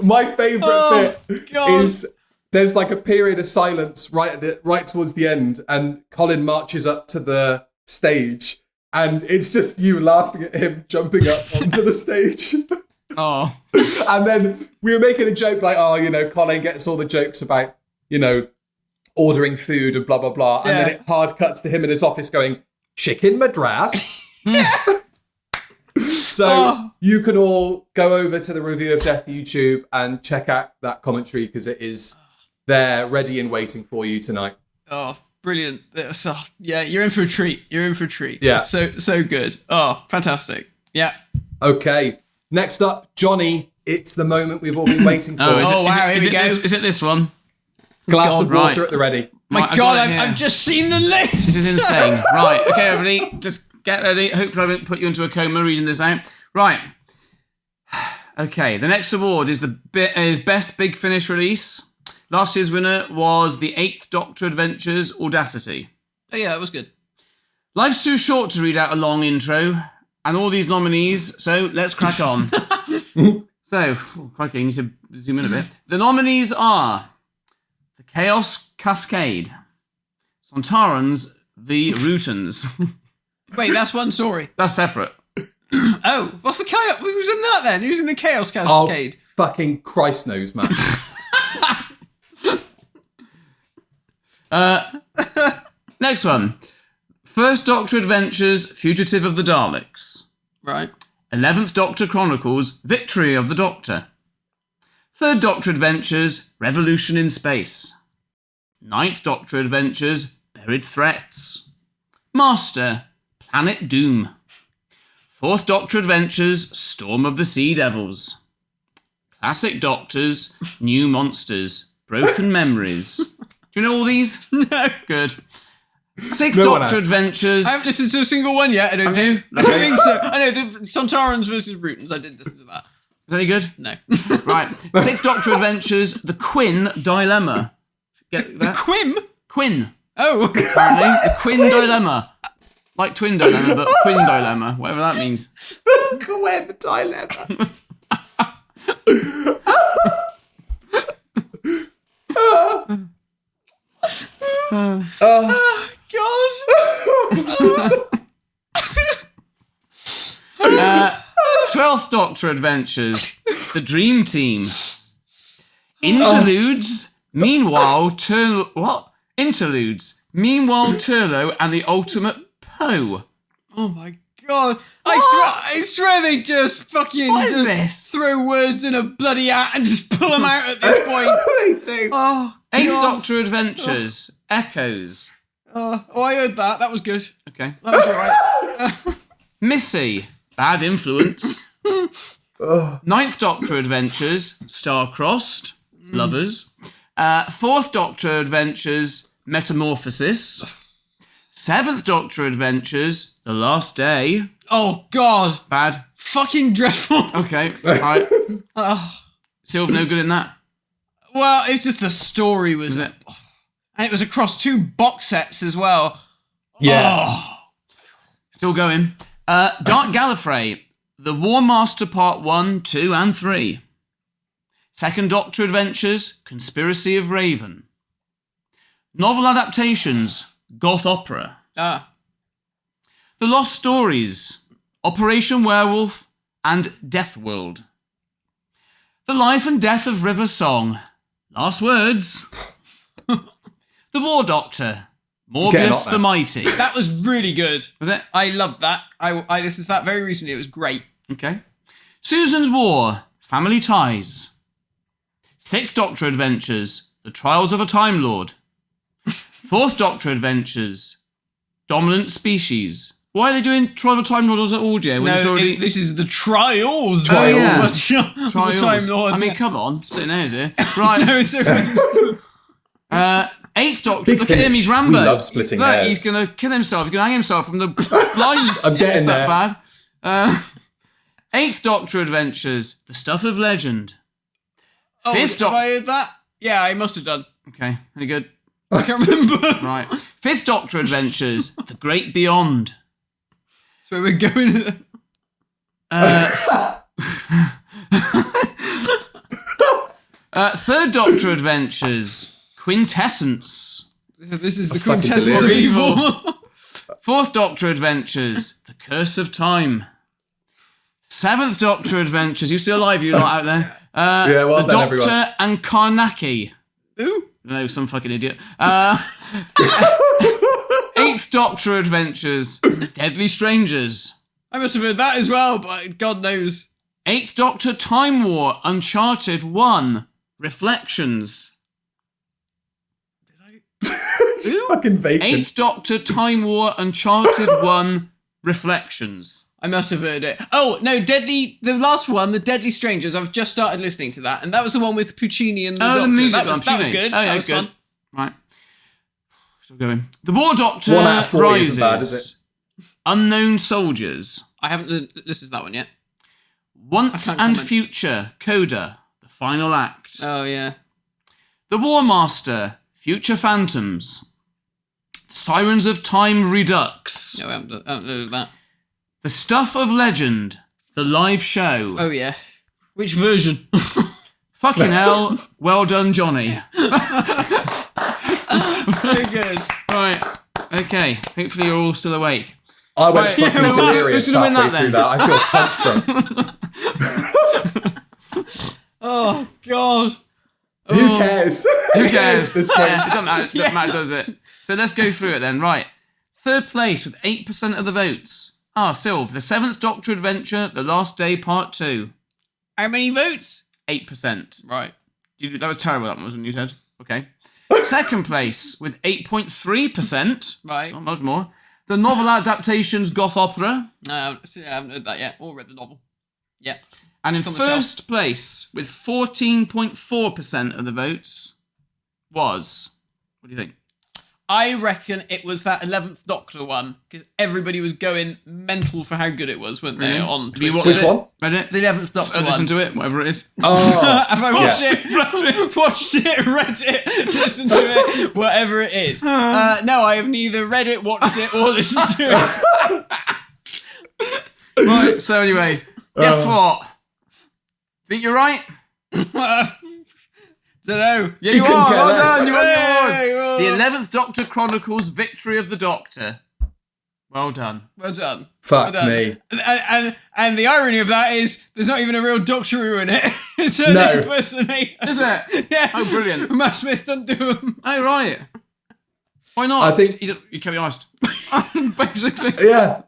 My favourite bit God. is there's like a period of silence right towards the end, and Colin marches up to the stage, and it's just you laughing at him jumping up onto the stage. Oh. And then we were making a joke like, Colin gets all the jokes about, ordering food and blah, blah, blah. And then it hard cuts to him in his office going, chicken madras. So you can all go over to the Review of Death YouTube and check out that commentary because it is there ready and waiting for you tonight. Oh, brilliant. You're in for a treat. Yeah. It's so good. Oh, fantastic. Yeah. Okay. Next up, Johnny. It's the moment we've all been waiting for. Is it this one? Glass of water at the ready. My God, I've just seen the list. This is insane. Right. Okay, everybody, just get ready. Hopefully I won't put you into a coma reading this out. Right. Okay, the next award is Best Big Finish Release. Last year's winner was the 8th Doctor Adventures Audacity. Oh yeah, that was good. Life's too short to read out a long intro, and all these nominees, so let's crack on. So, crikey, I need to zoom in a bit. The nominees are the Chaos Cascade, Sontarans, the Rootans. Wait, that's one story. That's separate. Oh, what's the Chaos? Who was in that then? Who's in the Chaos Cascade? Oh, fucking Christ knows, man. Next one. First Doctor Adventures, Fugitive of the Daleks. Right. 11th Doctor Chronicles, Victory of the Doctor. 3rd Doctor Adventures, Revolution in Space. 9th Doctor Adventures, Buried Threats. Master, Planet Doom. 4th Doctor Adventures, Storm of the Sea Devils. Classic Doctors, New Monsters, Broken Memories. Do you know all these? No. Good. 6th Doctor Adventures. I haven't listened to a single one yet. I don't think so. I know the Sontarans versus Rootans. I did listen to that. Is that any good? No. Right. 6th Doctor Adventures, The Quinn Dilemma. Get that? Quinn. Oh. Apparently, the Quinn dilemma. Like twin dilemma, but Quinn dilemma, whatever that means. Quinn dilemma. Oh, God. 12th Doctor Adventures, The Dream Team. Interludes, meanwhile, Interludes, meanwhile, Turlo and the Ultimate Poe. Oh my God. I swear they just fucking What is this? throw words in a bloody hat and just pull them out at this point. They do. Oh, 8th God. Doctor Adventures, Echoes. I heard that. That was good. Okay. That was alright. Missy, Bad Influence. 9th Doctor Adventures, Star-Crossed, Lovers. 4th Doctor Adventures, Metamorphosis. 7th Doctor Adventures, The Last Day. Oh, God. Bad. Fucking dreadful. Okay, alright. Sylve no good in that. Well, it's just the story was it? And it was across 2 box sets as well. Yeah. Oh. Still going. Dark Gallifrey, The War Master Part 1, 2 and 3. 2nd Doctor Adventures, Conspiracy of Raven. Novel adaptations, Goth Opera. The Lost Stories, Operation Werewolf and Death World. The Life and Death of River Song, Last Words. The War Doctor, Morbius the Mighty. That was really good. Was it? I loved that. I listened to that very recently. It was great. Okay. Susan's War, Family Ties. 6th Doctor Adventures, The Trials of a Time Lord. 4th Doctor Adventures, Dominant Species. Why are they doing Trial of a Time Lord as an audio? When it's already... this is the Trials. Trials. Trials. Time Lords. I mean, come on, splitting hairs here. Right. No, it's okay. 8th Doctor, Big look at him, finish. he's Rambo. We love splitting look, hairs. He's going to kill himself. He's going to hang himself from the blinds. I'm getting it's there. that bad. 8th Doctor Adventures, The Stuff of Legend. Oh, 5th have I heard that? Yeah, I must have done. Okay, any good? I can't remember. Right. 5th Doctor Adventures, The Great Beyond. That's where we're going. 3rd Doctor Adventures, Quintessence. This is the fucking quintessence of delirious. evil. 4th Doctor Adventures, The Curse of Time. 7th Doctor Adventures, you still alive, you lot out there? Yeah, well The done, Doctor everyone. and Karnaki. Who? No, some fucking idiot. 8th Doctor Adventures, Deadly Strangers. I must have heard that as well, but God knows. 8th Doctor Time War, Uncharted 1, Reflections. It's fucking vacant. 8th Doctor Time War, Uncharted 1, Reflections. I must have heard it. Oh, no, the last one, The Deadly Strangers, I've just started listening to that, and that was the one with Puccini and the Doctor. The music that was Puccini. good. Oh, yeah, that was good. fun. Right. Still going. The War Doctor 1 out of 40 Rises. isn't bad, is Unknown Soldiers. I haven't listened to that one yet. Once I can't and comment. Future, Coda, The Final Act. Oh, yeah. The War Master, Future Phantoms. Sirens of Time Redux. No, I haven't heard that. The Stuff of Legend, The Live Show. Oh, yeah. Which version? Fucking hell, well done, Johnny. Very good. Right, okay, hopefully you're all still awake. I went Right, fucking so delirious who's gonna win halfway that through then? that. I feel punch drunk. Oh, God. Who cares? Who cares? At this point. Yeah, it doesn't matter, doesn't matter, does it? So let's go through it then. Right. 3rd place with 8% of the votes. Sylve, The 7th Doctor Adventure, The Last Day Part 2. How many votes? 8%. Right. That was terrible, that one, wasn't it, you said? Okay. 2nd place with 8.3%. Right. Not much more. The novel adaptations Goth Opera. I haven't heard that yet, or read the novel. Yeah. And in It's on the shelf. 1st place with 14.4% of the votes was... What do you think? I reckon it was that 11th Doctor one, because everybody was going mental for how good it was, weren't they, on Twitter? Which one? Read it? The 11th Doctor one. Listen to it, whatever it is. Oh. Have I watched it, read it, listened to it, whatever it is? No, I have neither read it, watched it, or listened to it. Right, so anyway, guess what? Think you're right? Don't know. Yeah, you are. Well done. You won the award. Hey, The 11th Doctor chronicles Victory of the Doctor. Well done. Well done. Fuck well done. me. And the irony of that is there's not even a real Doctor Who in it. It's an impersonator. Is it? Yeah. Oh, brilliant. Matt Smith don't do them. Oh, right. Why not? I think... You can't be honest. Basically. Yeah.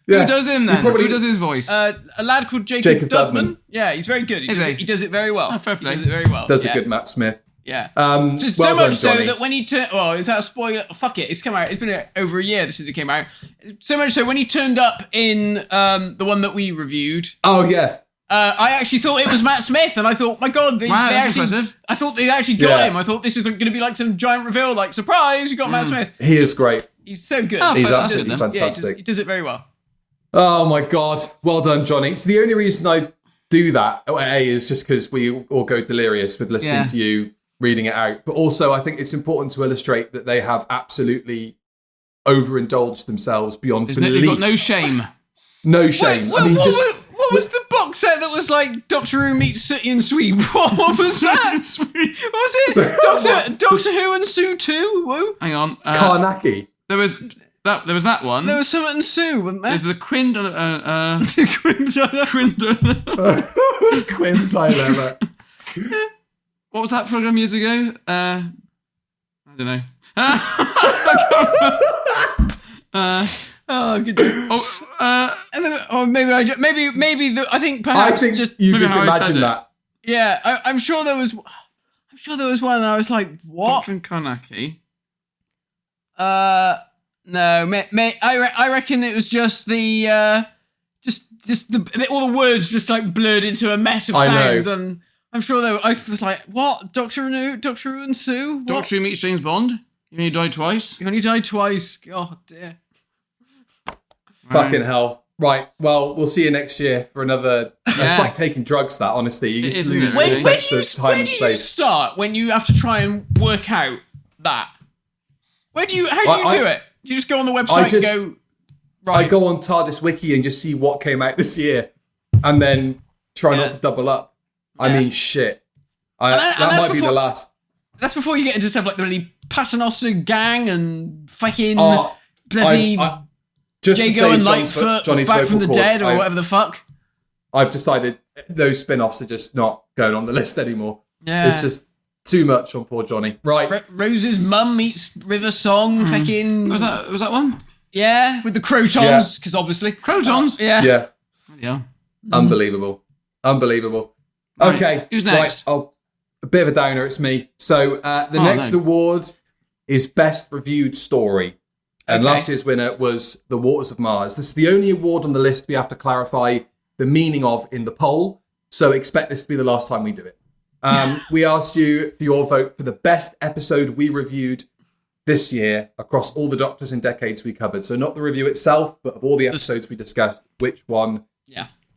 Who does him then? Who does his voice? A lad called Jacob Dudman. Yeah, he's very good. He does it very well. Oh, fair play. He does it very well. Does a good Matt Smith. Yeah. Just so much Johnny. so that when he turned... Well, is that a spoiler? Fuck it. It's come out. It's been over a year since it came out. So much so when he turned up in the one that we reviewed... Oh, yeah. I actually thought it was Matt Smith, and I thought, my God, that's impressive. I thought they actually got him. I thought this was going to be like some giant reveal, like, surprise, you got Matt Smith. He is great. He's so good. Oh, He's that's absolutely good, fantastic. Yeah, he does it very well. Oh my God. Well done, Johnny. So the only reason I do that, A, is just because we all go delirious with listening to you reading it out. But also I think it's important to illustrate that they have absolutely overindulged themselves beyond belief. They've got no shame. No shame. What was the box set that was like Doctor Who meets Sooty and Sweep? What was that? What was it? Doctor Who and Sue 2? Woo? Hang on. Karnaki. There was that one. There was Summit and Sue, wasn't there? There's the Quinn. Quinn Dilemma. What was that program years ago? I don't know. Oh, good. And then, I think perhaps I think just you maybe just how I said imagine it. that. Yeah, I'm sure there was one, and I was like, what? Doctor and Karnaki. No, I reckon it was just the all the words just like blurred into a mess of sounds, and I'm sure I was like, what? Doctor Who and Sue? What? Doctor Who meets James Bond. You only died twice. You only died twice. God dear. Fucking hell. Right, well, we'll see you next year for another... It's like taking drugs, that, honestly. You just lose all sense of time and space. Where do you start when you have to try and work out that? How do you do it? You just go on the website and go... Right. I go on TARDIS Wiki and just see what came out this year and then try not to double up. I mean, shit. That might be the last. That's before you get into stuff like the really Paternoster gang and fucking bloody... Just Jago and Lightfoot back from the dead or whatever the fuck. I've decided those spin-offs are just not going on the list anymore. Yeah. It's just too much on poor Johnny. Right. Rose's mum meets River Song. Fucking... Was that one? Yeah, with the Crotons, because obviously. Crotons? Yeah. Yeah. Unbelievable. Right. Okay. Who's next? Right. A bit of a downer, it's me. So the next award is Best Reviewed Story. And last year's winner was The Waters of Mars. This is the only award on the list we have to clarify the meaning of in the poll. So expect this to be the last time we do it. We asked you for your vote for the best episode we reviewed this year across all the Doctors and decades we covered. So not the review itself, but of all the episodes we discussed, which one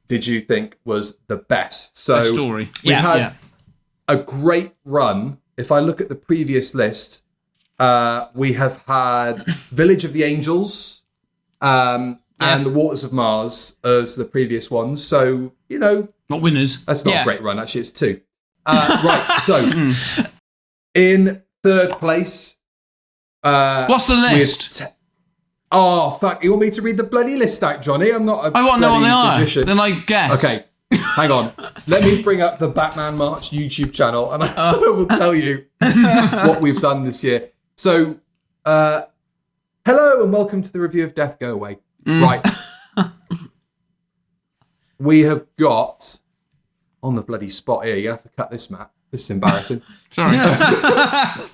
did you think was the best? So story. We've had a great run. If I look at the previous list, we have had Village of the Angels and The Waters of Mars as the previous ones. So, not winners. That's not a great run. Actually, it's 2. Right. So in third place... what's the list? Oh, fuck. You want me to read the bloody list out, Johnny? I'm not a I want to know what they are. magician. Then I guess. Okay. Hang on. Let me bring up the Batman March YouTube channel and I will tell you what we've done this year. So, hello and welcome to the review of Death Go Away. Right. We have got, on the bloody spot here, you have to cut this, Matt. This is embarrassing. Sorry. Imagine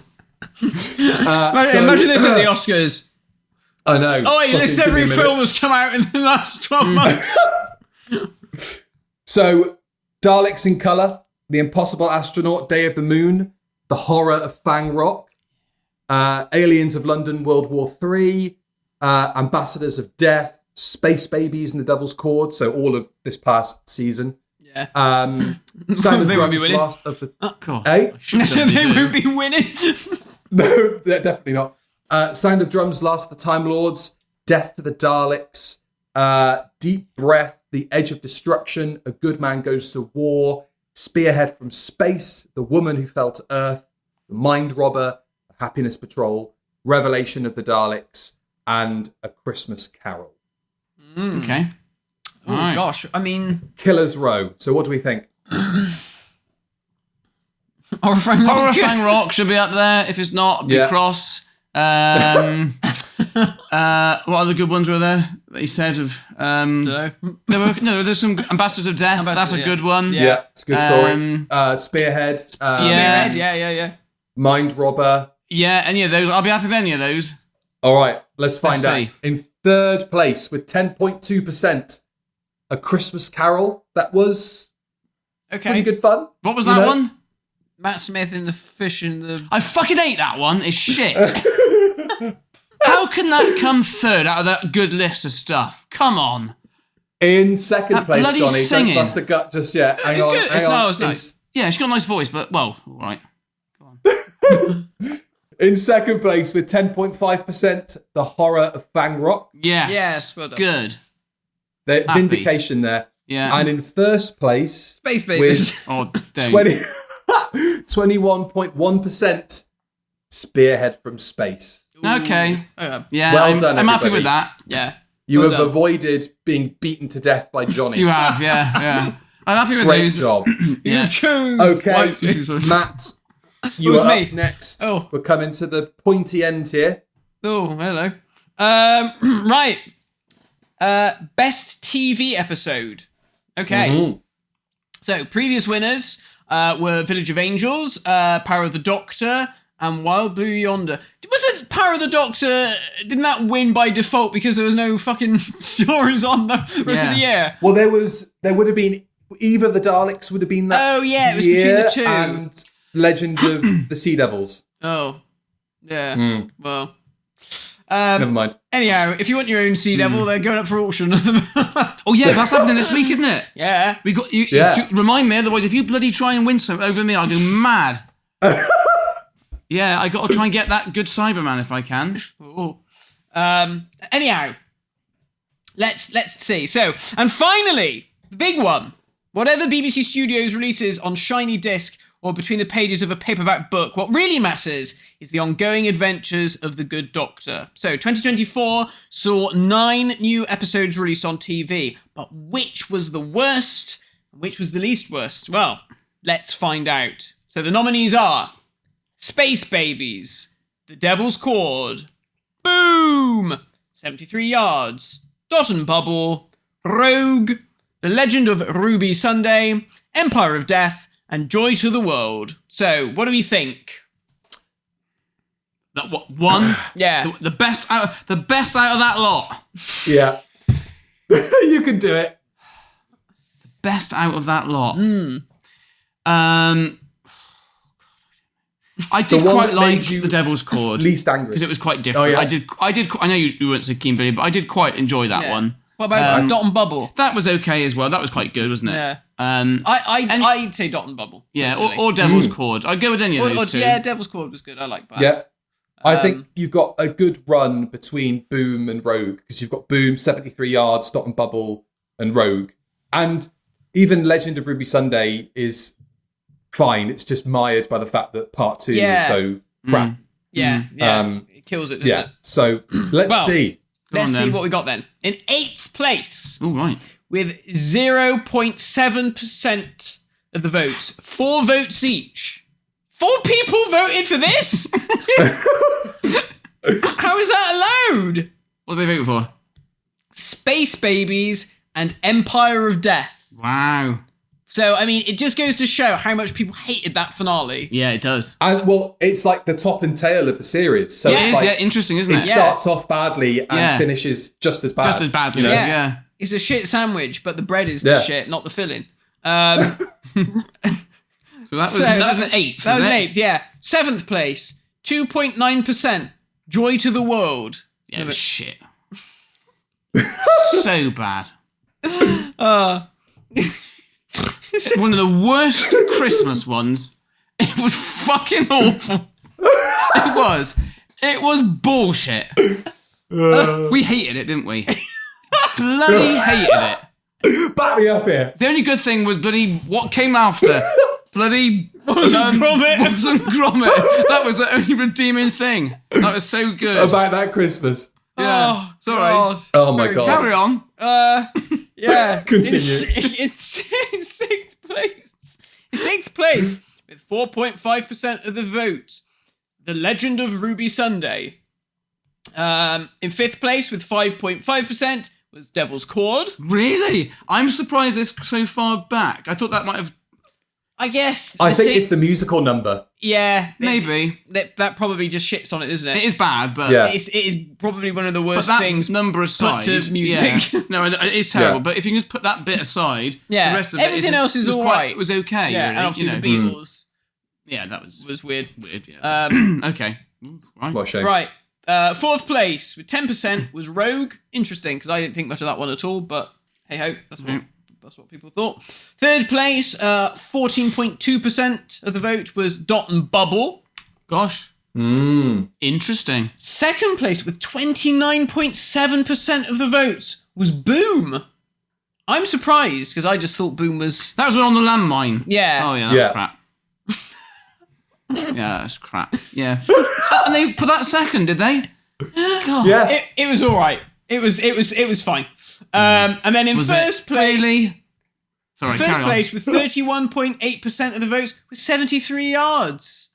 this at the Oscars. I know. Oh, wait, list every film that's come out in the last 12 months. So, Daleks in Colour, The Impossible Astronaut, Day of the Moon, The Horror of Fang Rock, Aliens of London, World War III, Ambassadors of Death, Space Babies and the Devil's Cord. So all of this past season. Yeah. Sound of Drums, last of the... They won't be winning. No, they're definitely not. Sound of Drums, Last of the Time Lords, Death to the Daleks, Deep Breath, The Edge of Destruction, A Good Man Goes to War, Spearhead from Space, The Woman Who Fell to Earth, The Mind Robber, The Happiness Patrol, Revelation of the Daleks, and A Christmas Carol. Okay. Oh, right. Gosh. I mean... Killer's Row. So what do we think? Horrifying Rock should be up there. If it's not, I'd be cross. What other good ones were there that he said of? There's some Ambassadors of Death. That's a good one. Yeah, it's a good story. Spearhead. Spearhead. Yeah. Mind Robber. Yeah, any of those. I'll be happy with any of those. All right, let's find out. In third place with 10.2%, A Christmas Carol. That was pretty good fun. What was that one? Matt Smith in the fish in the... I fucking hate that one. It's shit. How can that come third out of that good list of stuff? Come on. In second place, bloody Johnny. Singing. Don't bust the gut just yet. Hang on. It's nice. Yeah, she's got a nice voice, but, well, all right. Go on. In second place with 10.5%, The Horror of Fang Rock. Yes, well done. Good. The vindication there. Yeah. And in first place... Space Babies. With 21.1%, Spearhead from Space. Okay. Yeah, well done, I'm everybody. happy with that. Yeah. You have avoided being beaten to death by Johnny. You have, yeah. I'm happy with Great those. job. You chose. Okay, Matt, you are up next. Oh. We're coming to the pointy end here. Oh, hello. Right. Best TV episode. Okay. Mm-hmm. So, previous winners were Village of Angels, Power of the Doctor, and Wild Blue Yonder. Wasn't Power of the Doctor, didn't that win by default because there was no fucking stories on the rest of the year? Well, there would have been, either of the Daleks would have been that it was between the two. And Legend of the Sea Devils. Oh, yeah. Well... never mind. Anyhow, if you want your own Sea Devil, they're going up for auction. Oh yeah, that's happening this week, isn't it? Yeah. We got you. Remind me, otherwise, if you bloody try and win something over me, I'll go mad. Yeah, I got to try and get that good Cyberman if I can. Oh. Anyhow, let's see. So, and finally, the big one. Whatever BBC Studios releases on shiny disc or between the pages of a paperback book, what really matters is the ongoing adventures of the Good Doctor. So 2024 saw 9 new episodes released on TV, but which was the worst and which was the least worst? Well, let's find out. So the nominees are Space Babies, The Devil's Cord, Boom, 73 Yards, Dot and Bubble, Rogue, The Legend of Ruby Sunday, Empire of Death, and Joy to the World. So, what do we think? That what one? Yeah, the best out of that lot. Yeah, you can do it. The best out of that lot. I did quite like The Devil's Cord. Least angry because it was quite different. Oh, yeah. I did. I know you weren't so keen, Billy, but I did quite enjoy that one. What about Dot and Bubble? That was okay as well. That was quite good, wasn't it? Yeah. I'd say Dot and Bubble. Yeah, or Devil's Cord. I'd go with any of those two. Yeah, Devil's Cord was good. I like that. Yeah. I think you've got a good run between Boom and Rogue, because you've got Boom, 73 Yards, Dot and Bubble, and Rogue. And even Legend of Ruby Sunday is fine. It's just mired by the fact that part 2 is so crap. Yeah. It kills it, doesn't it? So let's see. Let's see what we got then. In 8th place, all right, with 0.7% of the votes, 4 votes each. 4 people voted for this? How is that allowed? What are they voting for? Space Babies and Empire of Death. Wow. So, I mean, it just goes to show how much people hated that finale. Yeah, it does. And, well, it's like the top and tail of the series. So it's like, interesting, isn't it? It starts off badly and finishes just as bad. Just as badly, you know? yeah. It's a shit sandwich, but the bread is the shit, not the filling. So that was an 8th. That was an 8th, yeah. 7th place, 2.9%. Joy to the World. Yeah, it was shit. So bad. One of the worst Christmas ones. It was fucking awful. It was bullshit. We hated it, didn't we? Bloody hated it. Back me up here. The only good thing was bloody what came after. Bloody Gromit. Gromit. That was the only redeeming thing. That was so good. About that Christmas. Yeah. Sorry. Oh my God. Carry on. Yeah. Continue. It's sixth place. In sixth place, with 4.5% of the votes, The Legend of Ruby Sunday. In fifth place, with 5.5%, was Devil's Cord. Really? I'm surprised it's so far back. I thought that might have... I guess. I think it's the musical number. Yeah. Maybe. That probably just shits on it, isn't it? It is bad, but... Yeah. It is probably one of the worst But that things. number aside... put to music. Yeah. No, it is terrible, Yeah. but if you can just put that bit aside, Yeah. the rest of Everything else is all right. It was okay, Yeah, really. and obviously the Beatles Yeah, that was weird. yeah. Okay. Right. What a shame. Right. Fourth place with 10% was Rogue. Interesting, because I didn't think much of that one at all, but hey ho, that's what people thought. Third place, 14.2% of the vote was Dot and Bubble. Gosh. Interesting. Second place with 29.7% of the votes was Boom. I'm surprised, because I just thought Boom was... That was on the landmine. Yeah. Oh, yeah, that's crap. Yeah, that's crap. Yeah. And they put that second, did they? God. Yeah. It was all right. It was fine. And then in first place... Really? Sorry, First carry on. place with 31.8% of the votes was 73 yards.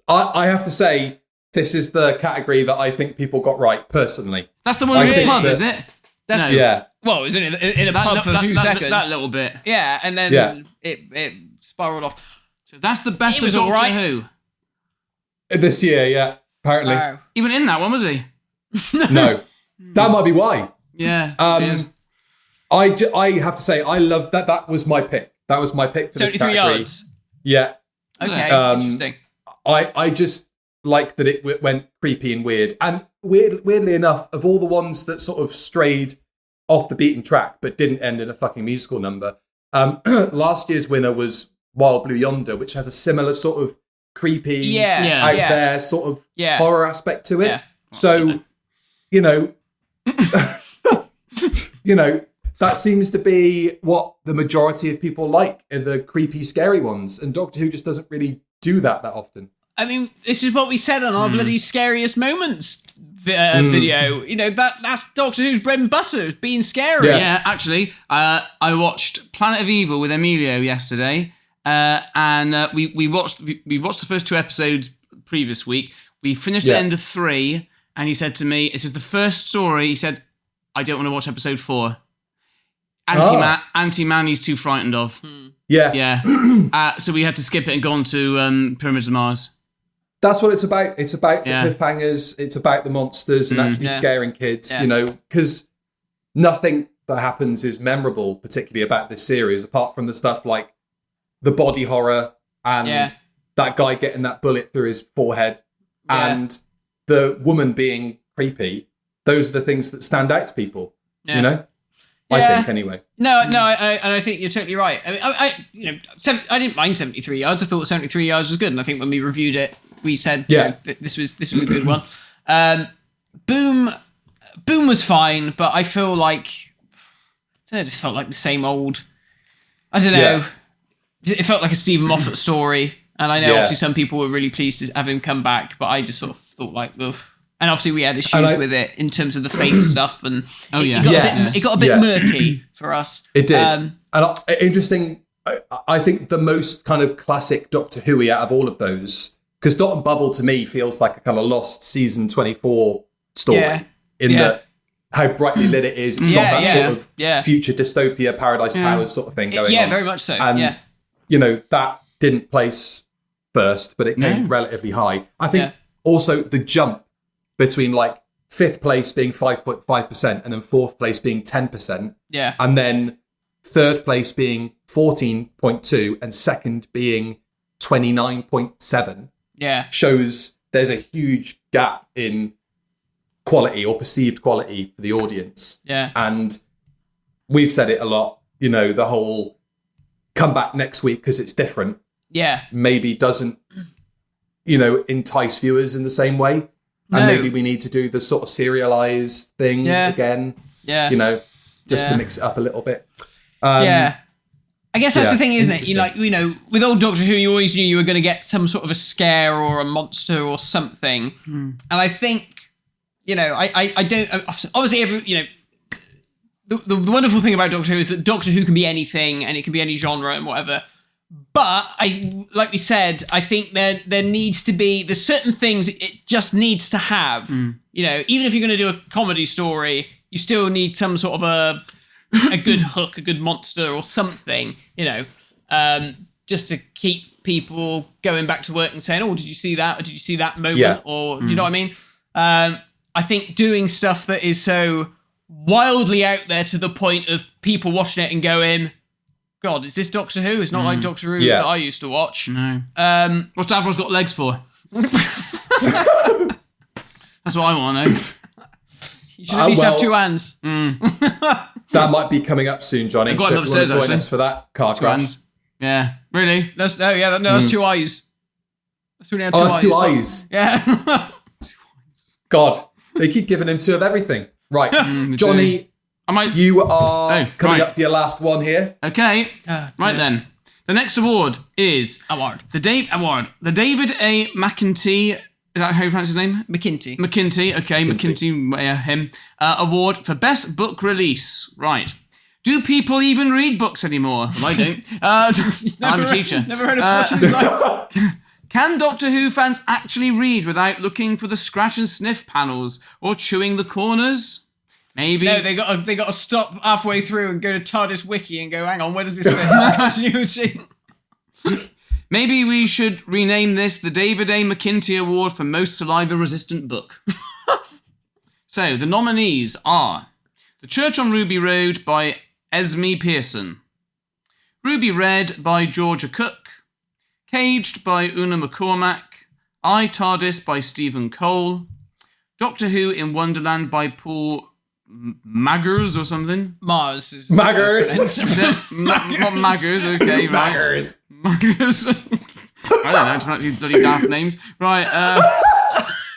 I have to say, this is the category that I think people got right, personally. That's the one I in the think pub, that- is it? That's No. Yeah. Well, it was in a pub for a few seconds. That little bit. Yeah, and then it spiraled off. So that's the best It of was Doctor alright. Who. This year, yeah, apparently. Wow. He went in that one, was he? No. That might be why. Yeah. it is. I have to say, I love that. That was my pick. That was my pick for this 73 category. yards. Yeah. Okay, interesting. I just like that it went creepy and weird. And weirdly enough, of all the ones that sort of strayed off the beaten track but didn't end in a fucking musical number, last year's winner was Wild Blue Yonder, which has a similar sort of creepy, out there sort of horror aspect to it. Yeah. So, you know, that seems to be what the majority of people like, are the creepy, scary ones. And Doctor Who just doesn't really do that often. I mean, this is what we said on our bloody scariest moments video. You know, that's Doctor Who's bread and butter, is being scary. Yeah, actually, I watched Planet of Evil with Emilio yesterday, and we watched the first two episodes previous week. We finished the end of 3, and he said to me, "This is the first story." He said, "I don't want to watch episode 4. Anti-Man, he's too frightened of." Yeah. So we had to skip it and go on to Pyramids of Mars. That's what it's about. It's about the cliffhangers. It's about the monsters and actually scaring kids, you know, because nothing that happens is memorable, particularly about this series, apart from the stuff like the body horror and that guy getting that bullet through his forehead and the woman being creepy. Those are the things that stand out to people, you know? I think, anyway. No, I think you're totally right. I mean, I I didn't mind 73 yards. I thought 73 yards was good, and I think when we reviewed it, we said, this was a good one. Boom was fine, but I feel like it just felt like the same old. I don't know. Yeah. It felt like a Stephen Moffat story, and I know obviously some people were really pleased to have him come back, but I just sort of thought like, ugh. And obviously we had issues with it in terms of the faith stuff, and it got a bit murky for us. It did. Interesting. I think the most kind of classic Doctor Who out of all of those, because Dot and Bubble to me feels like a kind of lost season 24 story in that how brightly lit it is. It's not that sort of future dystopia, Paradise Towers sort of thing going on. Yeah, very much so. And, you know, that didn't place first, but it came relatively high. I think also the jump between like 5th place being 5.5% and then 4th place being 10%. Yeah. And then 3rd place being 14.2 and 2nd being 29.7. Yeah. Shows there's a huge gap in quality or perceived quality for the audience. Yeah. And we've said it a lot, you know, the whole come back next week because it's different. Yeah. Maybe doesn't, you know, entice viewers in the same way. And maybe we need to do the sort of serialized thing again. Yeah. You know, just to mix it up a little bit. Yeah. I guess that's the thing, isn't it? You like, you know, with old Doctor Who, you always knew you were going to get some sort of a scare or a monster or something. And I think, you know, I don't, obviously, you know, the wonderful thing about Doctor Who is that Doctor Who can be anything and it can be any genre and whatever. But like we said, I think there needs to be, there's certain things it just needs to have. You know, even if you're going to do a comedy story, you still need some sort of a good hook, a good monster or something, you know, just to keep people going back to work and saying, oh, did you see that? Or did you see that moment? Yeah. Or, you know what I mean? I think doing stuff that is so wildly out there to the point of people watching it and going, God, is this Doctor Who? It's not like Doctor Who that I used to watch. No. What's Davros got legs for? That's what I want to know. You should at least have two hands. That might be coming up soon, Johnny. I've got So another if you want to stairs, join us for that car Two crash. hands. Yeah. Really? That's two eyes. That's really That's two eyes. Yeah. God, they keep giving him two of everything. Right, Johnny, you are coming up for your last one here. Okay. Right then. The next award is the David A. McIntyre. Is that how you pronounce his name? McKinty. Okay, McKinty, him. Award for Best Book Release. Right. Do people even read books anymore? Well, I don't. I'm a teacher. Never heard of much in his life. Can Doctor Who fans actually read without looking for the scratch and sniff panels or chewing the corners? Maybe. No, they got to stop halfway through and go to TARDIS Wiki and go, hang on, where does this fit? Continuity. Maybe we should rename this the David A. McKinty Award for Most Saliva-Resistant Book. So, the nominees are The Church on Ruby Road by Esme Pearson, Ruby Red by Georgia Cook, Caged by Una McCormack, I, TARDIS by Stephen Cole, Doctor Who in Wonderland by Paul Maggers or something. Mars. Is Maggers. Not Maggers, okay, right. Maggers. Maggers. I don't know, it's not these bloody daft names. Right,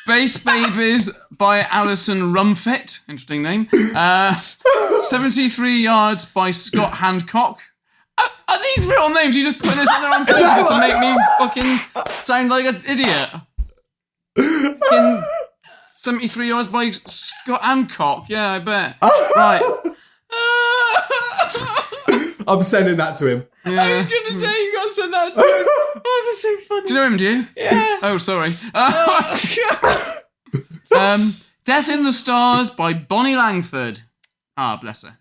Space Babies by Alison Rumfett. Interesting name. 73 Yards by Scott Handcock. Are these real names? You just put this in there on purpose to make me fucking sound like an idiot. Fucking 73 Yards by Scott Handcock. Yeah, I bet. Right. I'm sending that to him. Yeah. I was going to say, you got to send that to him. Oh, that's so funny. Do you know him, do you? Yeah. Oh, sorry. Death in the Stars by Bonnie Langford. Ah, bless her.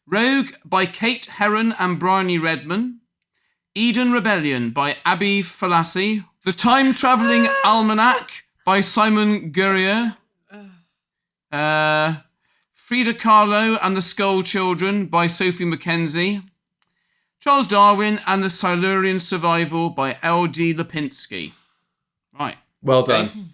Rogue by Kate Herron and Bryony Redman. Eden Rebellion by Abby Falassi. The Time Travelling Almanac by Simon Gurrier. Frida Kahlo and the Skull Children by Sophie Mackenzie. Charles Darwin and the Silurian Survival by L.D. Lipinski. Right. Well done. Okay.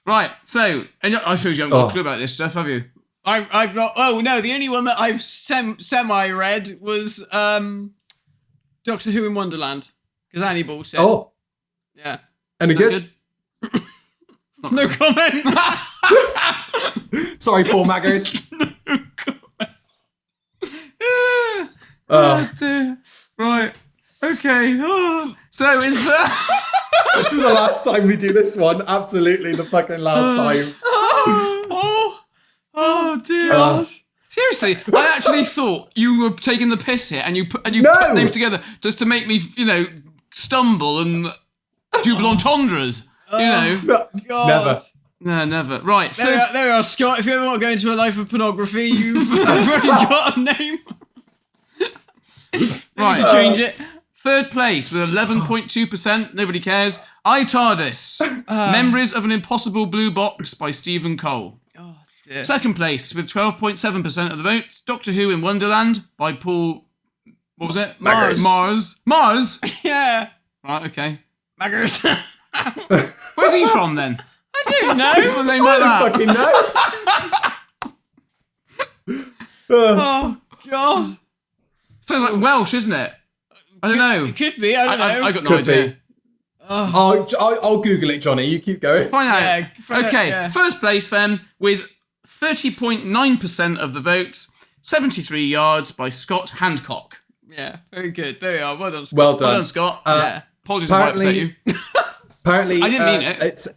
Right, so, and I suppose you haven't got a clue about this stuff, have you? I've not. Oh no, the only one that I've semi-read was Doctor Who in Wonderland because Annie Ball said. Oh, yeah. Any good? No comment. Sorry, Paul Maggers. Oh dear. Right. Okay. Oh. So in this is the last time we do this one. Absolutely, the fucking last time. Oh dear. Gosh. Seriously, I actually thought you were taking the piss here, and you put names together just to make me, stumble and double entendres. No, never. No, never. Right. There we are, Scott. If you ever want to go into a life of pornography, you've already got a name. Right. Change it. Third place with 11.2%. Nobody cares. I, TARDIS. Memories of an Impossible Blue Box by Stephen Cole. Oh, dear. Second place with 12.7% of the votes. Doctor Who in Wonderland by Paul... What was it? Mars? Yeah. Right, okay. Maggers. Where's he from then? I didn't know. What name like that? Fucking know. Oh God. Sounds like Welsh, isn't it? I don't know. It could be. I don't know. I got no Could idea. be. I'll Google it, Johnny. You keep going. Find out. Yeah, Okay, yeah. first place then with 30.9% of the votes, 73 yards by Scott Handcock. Yeah, very good. There we are. Well done, Scott. Well done. Well done, Scott. Yeah. Apologies if I upset you. Apparently, I didn't mean it.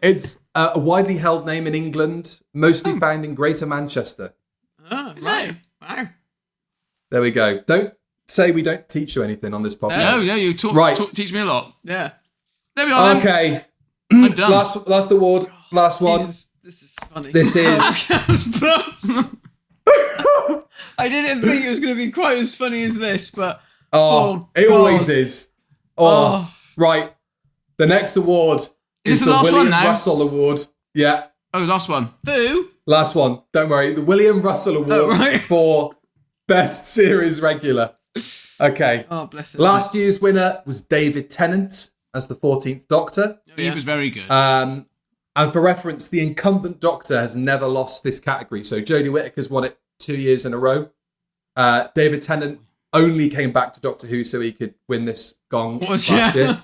It's a widely held name in England, mostly found in Greater Manchester. Oh, Is right. it? Wow. There we go. Don't say we don't teach you anything on this podcast. No, you Right. teach me a lot. Yeah. There we are then. Okay. I'm done. Last award. Last one. This is funny. This is. I didn't think it was going to be quite as funny as this, but It God. always is. Right. The next award Is this the the last one William now? Russell Award. Yeah. Oh, last one. Boo. Last one. Don't worry. The William Russell Award right. for Best Series Regular. Okay. Oh, bless him. Last year's winner was David Tennant as the 14th Doctor. He was very good. And for reference, the incumbent Doctor has never lost this category. So Jodie Whittaker's won it 2 years in a row. David Tennant only came back to Doctor Who so he could win this gong last year.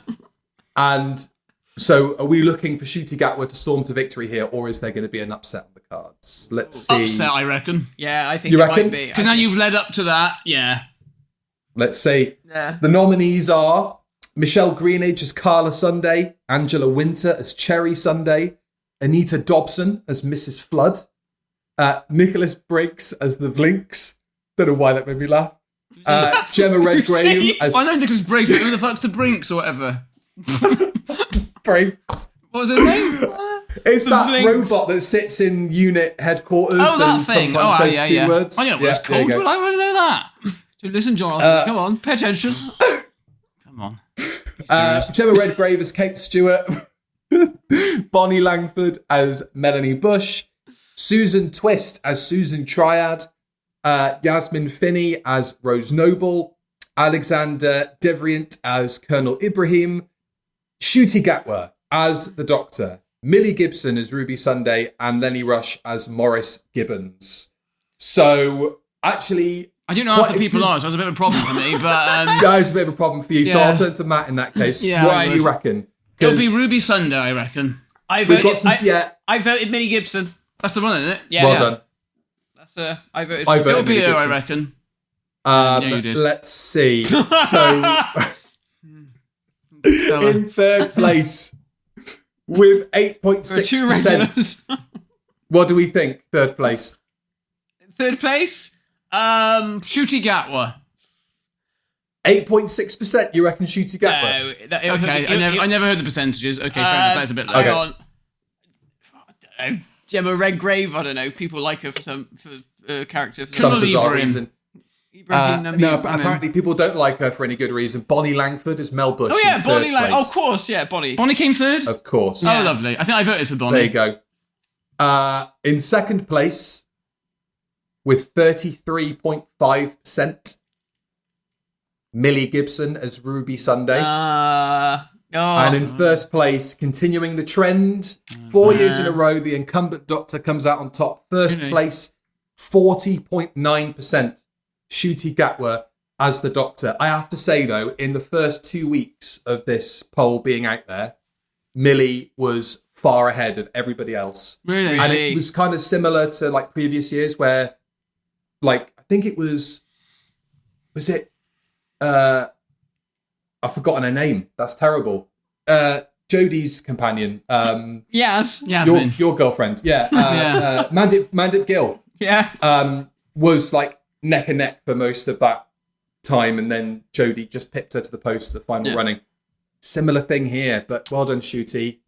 And so are we looking for Ncuti Gatwa to storm to victory here, or is there going to be an upset on the cards? Let's see. Upset, I reckon. Yeah, I think You it reckon? might be. Because now you've led up to that. Yeah. Let's see. Yeah. The nominees are Michelle Greenage as Carla Sunday, Angela Winter as Cherry Sunday, Anita Dobson as Mrs. Flood, Nicholas Briggs as the Vlinks. Don't know why that made me laugh. Gemma Redgrave as I know Nicholas Briggs, but who the fuck's the Brinks or whatever? Briggs. What was his name? It's that Vlinks. robot that sits in unit headquarters Oh, that and thing. sometimes Oh, says yeah, two yeah. words. I know what it's there you called, go. but I wouldn't know that. So listen, Jonathan, come on, pay attention. Come on. Gemma Redgrave as Kate Stewart, Bonnie Langford as Melanie Bush, Susan Twist as Susan Triad, Yasmin Finney as Rose Noble, Alexander Devrient as Colonel Ibrahim, Ncuti Gatwa as the Doctor, Millie Gibson as Ruby Sunday, and Lenny Rush as Morris Gibbons. So, actually... I don't know half the people are, so that's a bit of a problem for me, but... that is a bit of a problem for you, so Yeah. I'll turn to Matt in that case. Yeah, What I do would. you reckon? It'll 'Cause be Ruby Sunday, I reckon. I we've voted, got some... I voted Minnie Gibson. That's the one, isn't it? Yeah. well done. That's I voted. I For voted It'll be Minnie her, I Gibson. reckon. Yeah, you did. let's see. So, in third place, with There are two 8.6%, regulars. what do we think? Third place. Third place. Ncuti Gatwa. 8.6%, you reckon Ncuti Gatwa? No. Okay, I never heard the percentages. Okay, fair enough. That's a bit low. Hang Okay. on. I don't know. Gemma Redgrave. I don't know. People like her for character. For Some Colonel bizarre Ibrahim. reason. Ibrahim No, Namir. but apparently people don't like her for any good reason. Bonnie Langford is Mel Bush. Oh yeah, in Bonnie. third Like, place. of course, yeah, Bonnie. Bonnie came third? Of course. Oh, lovely. I think I voted for Bonnie. There you go. In second place, with 33.5%, Millie Gibson as Ruby Sunday. And in first place, continuing the trend, 4 years in a row, the incumbent Doctor comes out on top. First Really? place, 40.9%, Ncuti Gatwa as the Doctor. I have to say, though, in the first 2 weeks of this poll being out there, Millie was far ahead of everybody else. Really? And it was kind of similar to like previous years where, like, I think it was it, I've forgotten her name. That's terrible. Jodie's companion. Yes. Yasmin. Your girlfriend. Yeah. Mandip Gill Yeah. was like neck and neck for most of that time. And then Jodie just pipped her to the post at the final running. Similar thing here, but well done, Ncuti.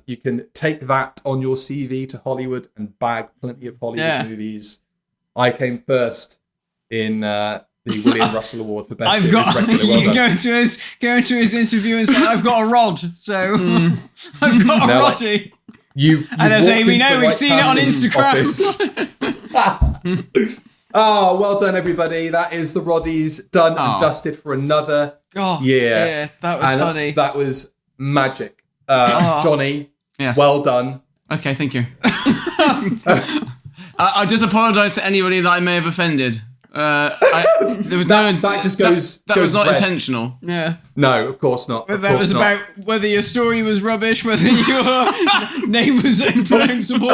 You can take that on your CV to Hollywood and bag plenty of Hollywood movies. I came first in the William Russell Award for Best Series Regular. Well done. Go into his interview and say, "I've got a rod, so I've got a Now, roddy." You've And they'll say, walked "We into know, the we've right seen it on casting Instagram." office. Oh, well done, everybody. That is the RoDies done and dusted for another year. Yeah, that was And funny. that was magic. Johnny, yes. well done. Okay, thank you. I just apologise to anybody that I may have offended. There was that just goes. That goes was not red. intentional. Yeah. No, of course not. But that was about whether your story was rubbish, whether your name was unpronounceable.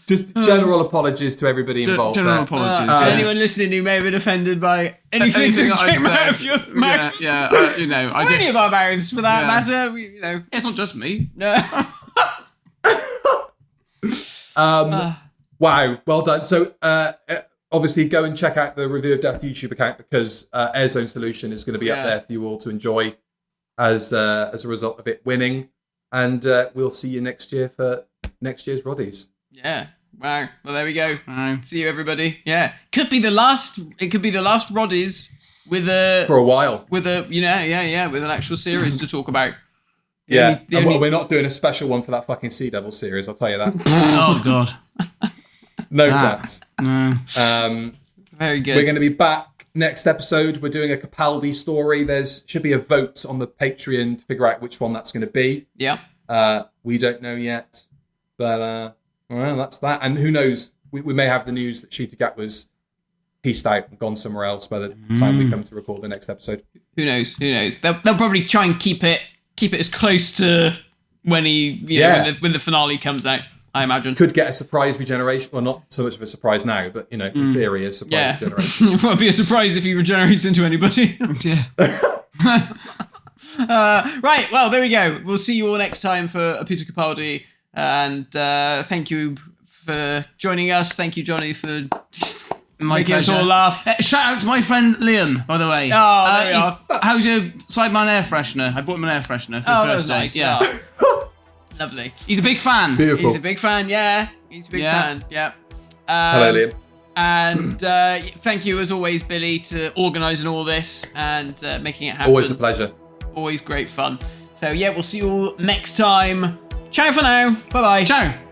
Just general apologies to everybody involved. General apologies. Anyone listening who may have been offended by anything that I've came out of said. your mouth. Yeah, I Or any of our mouths, for that matter. It's not just me. Wow, well done. So, obviously, go and check out the Review of Death YouTube account because Airzone Solution is going to be up there for you all to enjoy as a result of it winning. And we'll see you next year for next year's RoDies. Yeah. Wow. Well, there we go. Wow. See you, everybody. Yeah. It could be the last RoDies with a for a while. With a with an actual series to talk about. We're not doing a special one for that fucking Sea Devil series. I'll tell you that. Oh God. No chance. No. Very good. We're going to be back next episode. We're doing a Capaldi story. Should be a vote on the Patreon to figure out which one that's going to be. Yeah. We don't know yet, but well, that's that. And who knows? We may have the news that Sheeta Gat was pieced out and gone somewhere else by the time we come to record the next episode. Who knows? They'll probably try and keep it as close to when when the finale comes out. I imagine could get a surprise regeneration. Well, not so much of a surprise now, but in theory, a surprise regeneration. It won't be a surprise if he regenerates into anybody. Yeah. Right. Well, there we go. We'll see you all next time for Peter Capaldi, and thank you for joining us. Thank you, Johnny, for making us all laugh. Shout out to my friend Liam, by the way. Oh, there we are. How's your Sideman air freshener? I bought him an air freshener for his birthday. That was nice. Yeah. Lovely. He's a big fan. Beautiful. He's a big fan. Yeah. He's a big fan. Yeah. Hello, Liam. And thank you, as always, Billy, to organising all this and making it happen. Always a pleasure. Always great fun. So, yeah, we'll see you all next time. Ciao for now. Bye-bye. Ciao.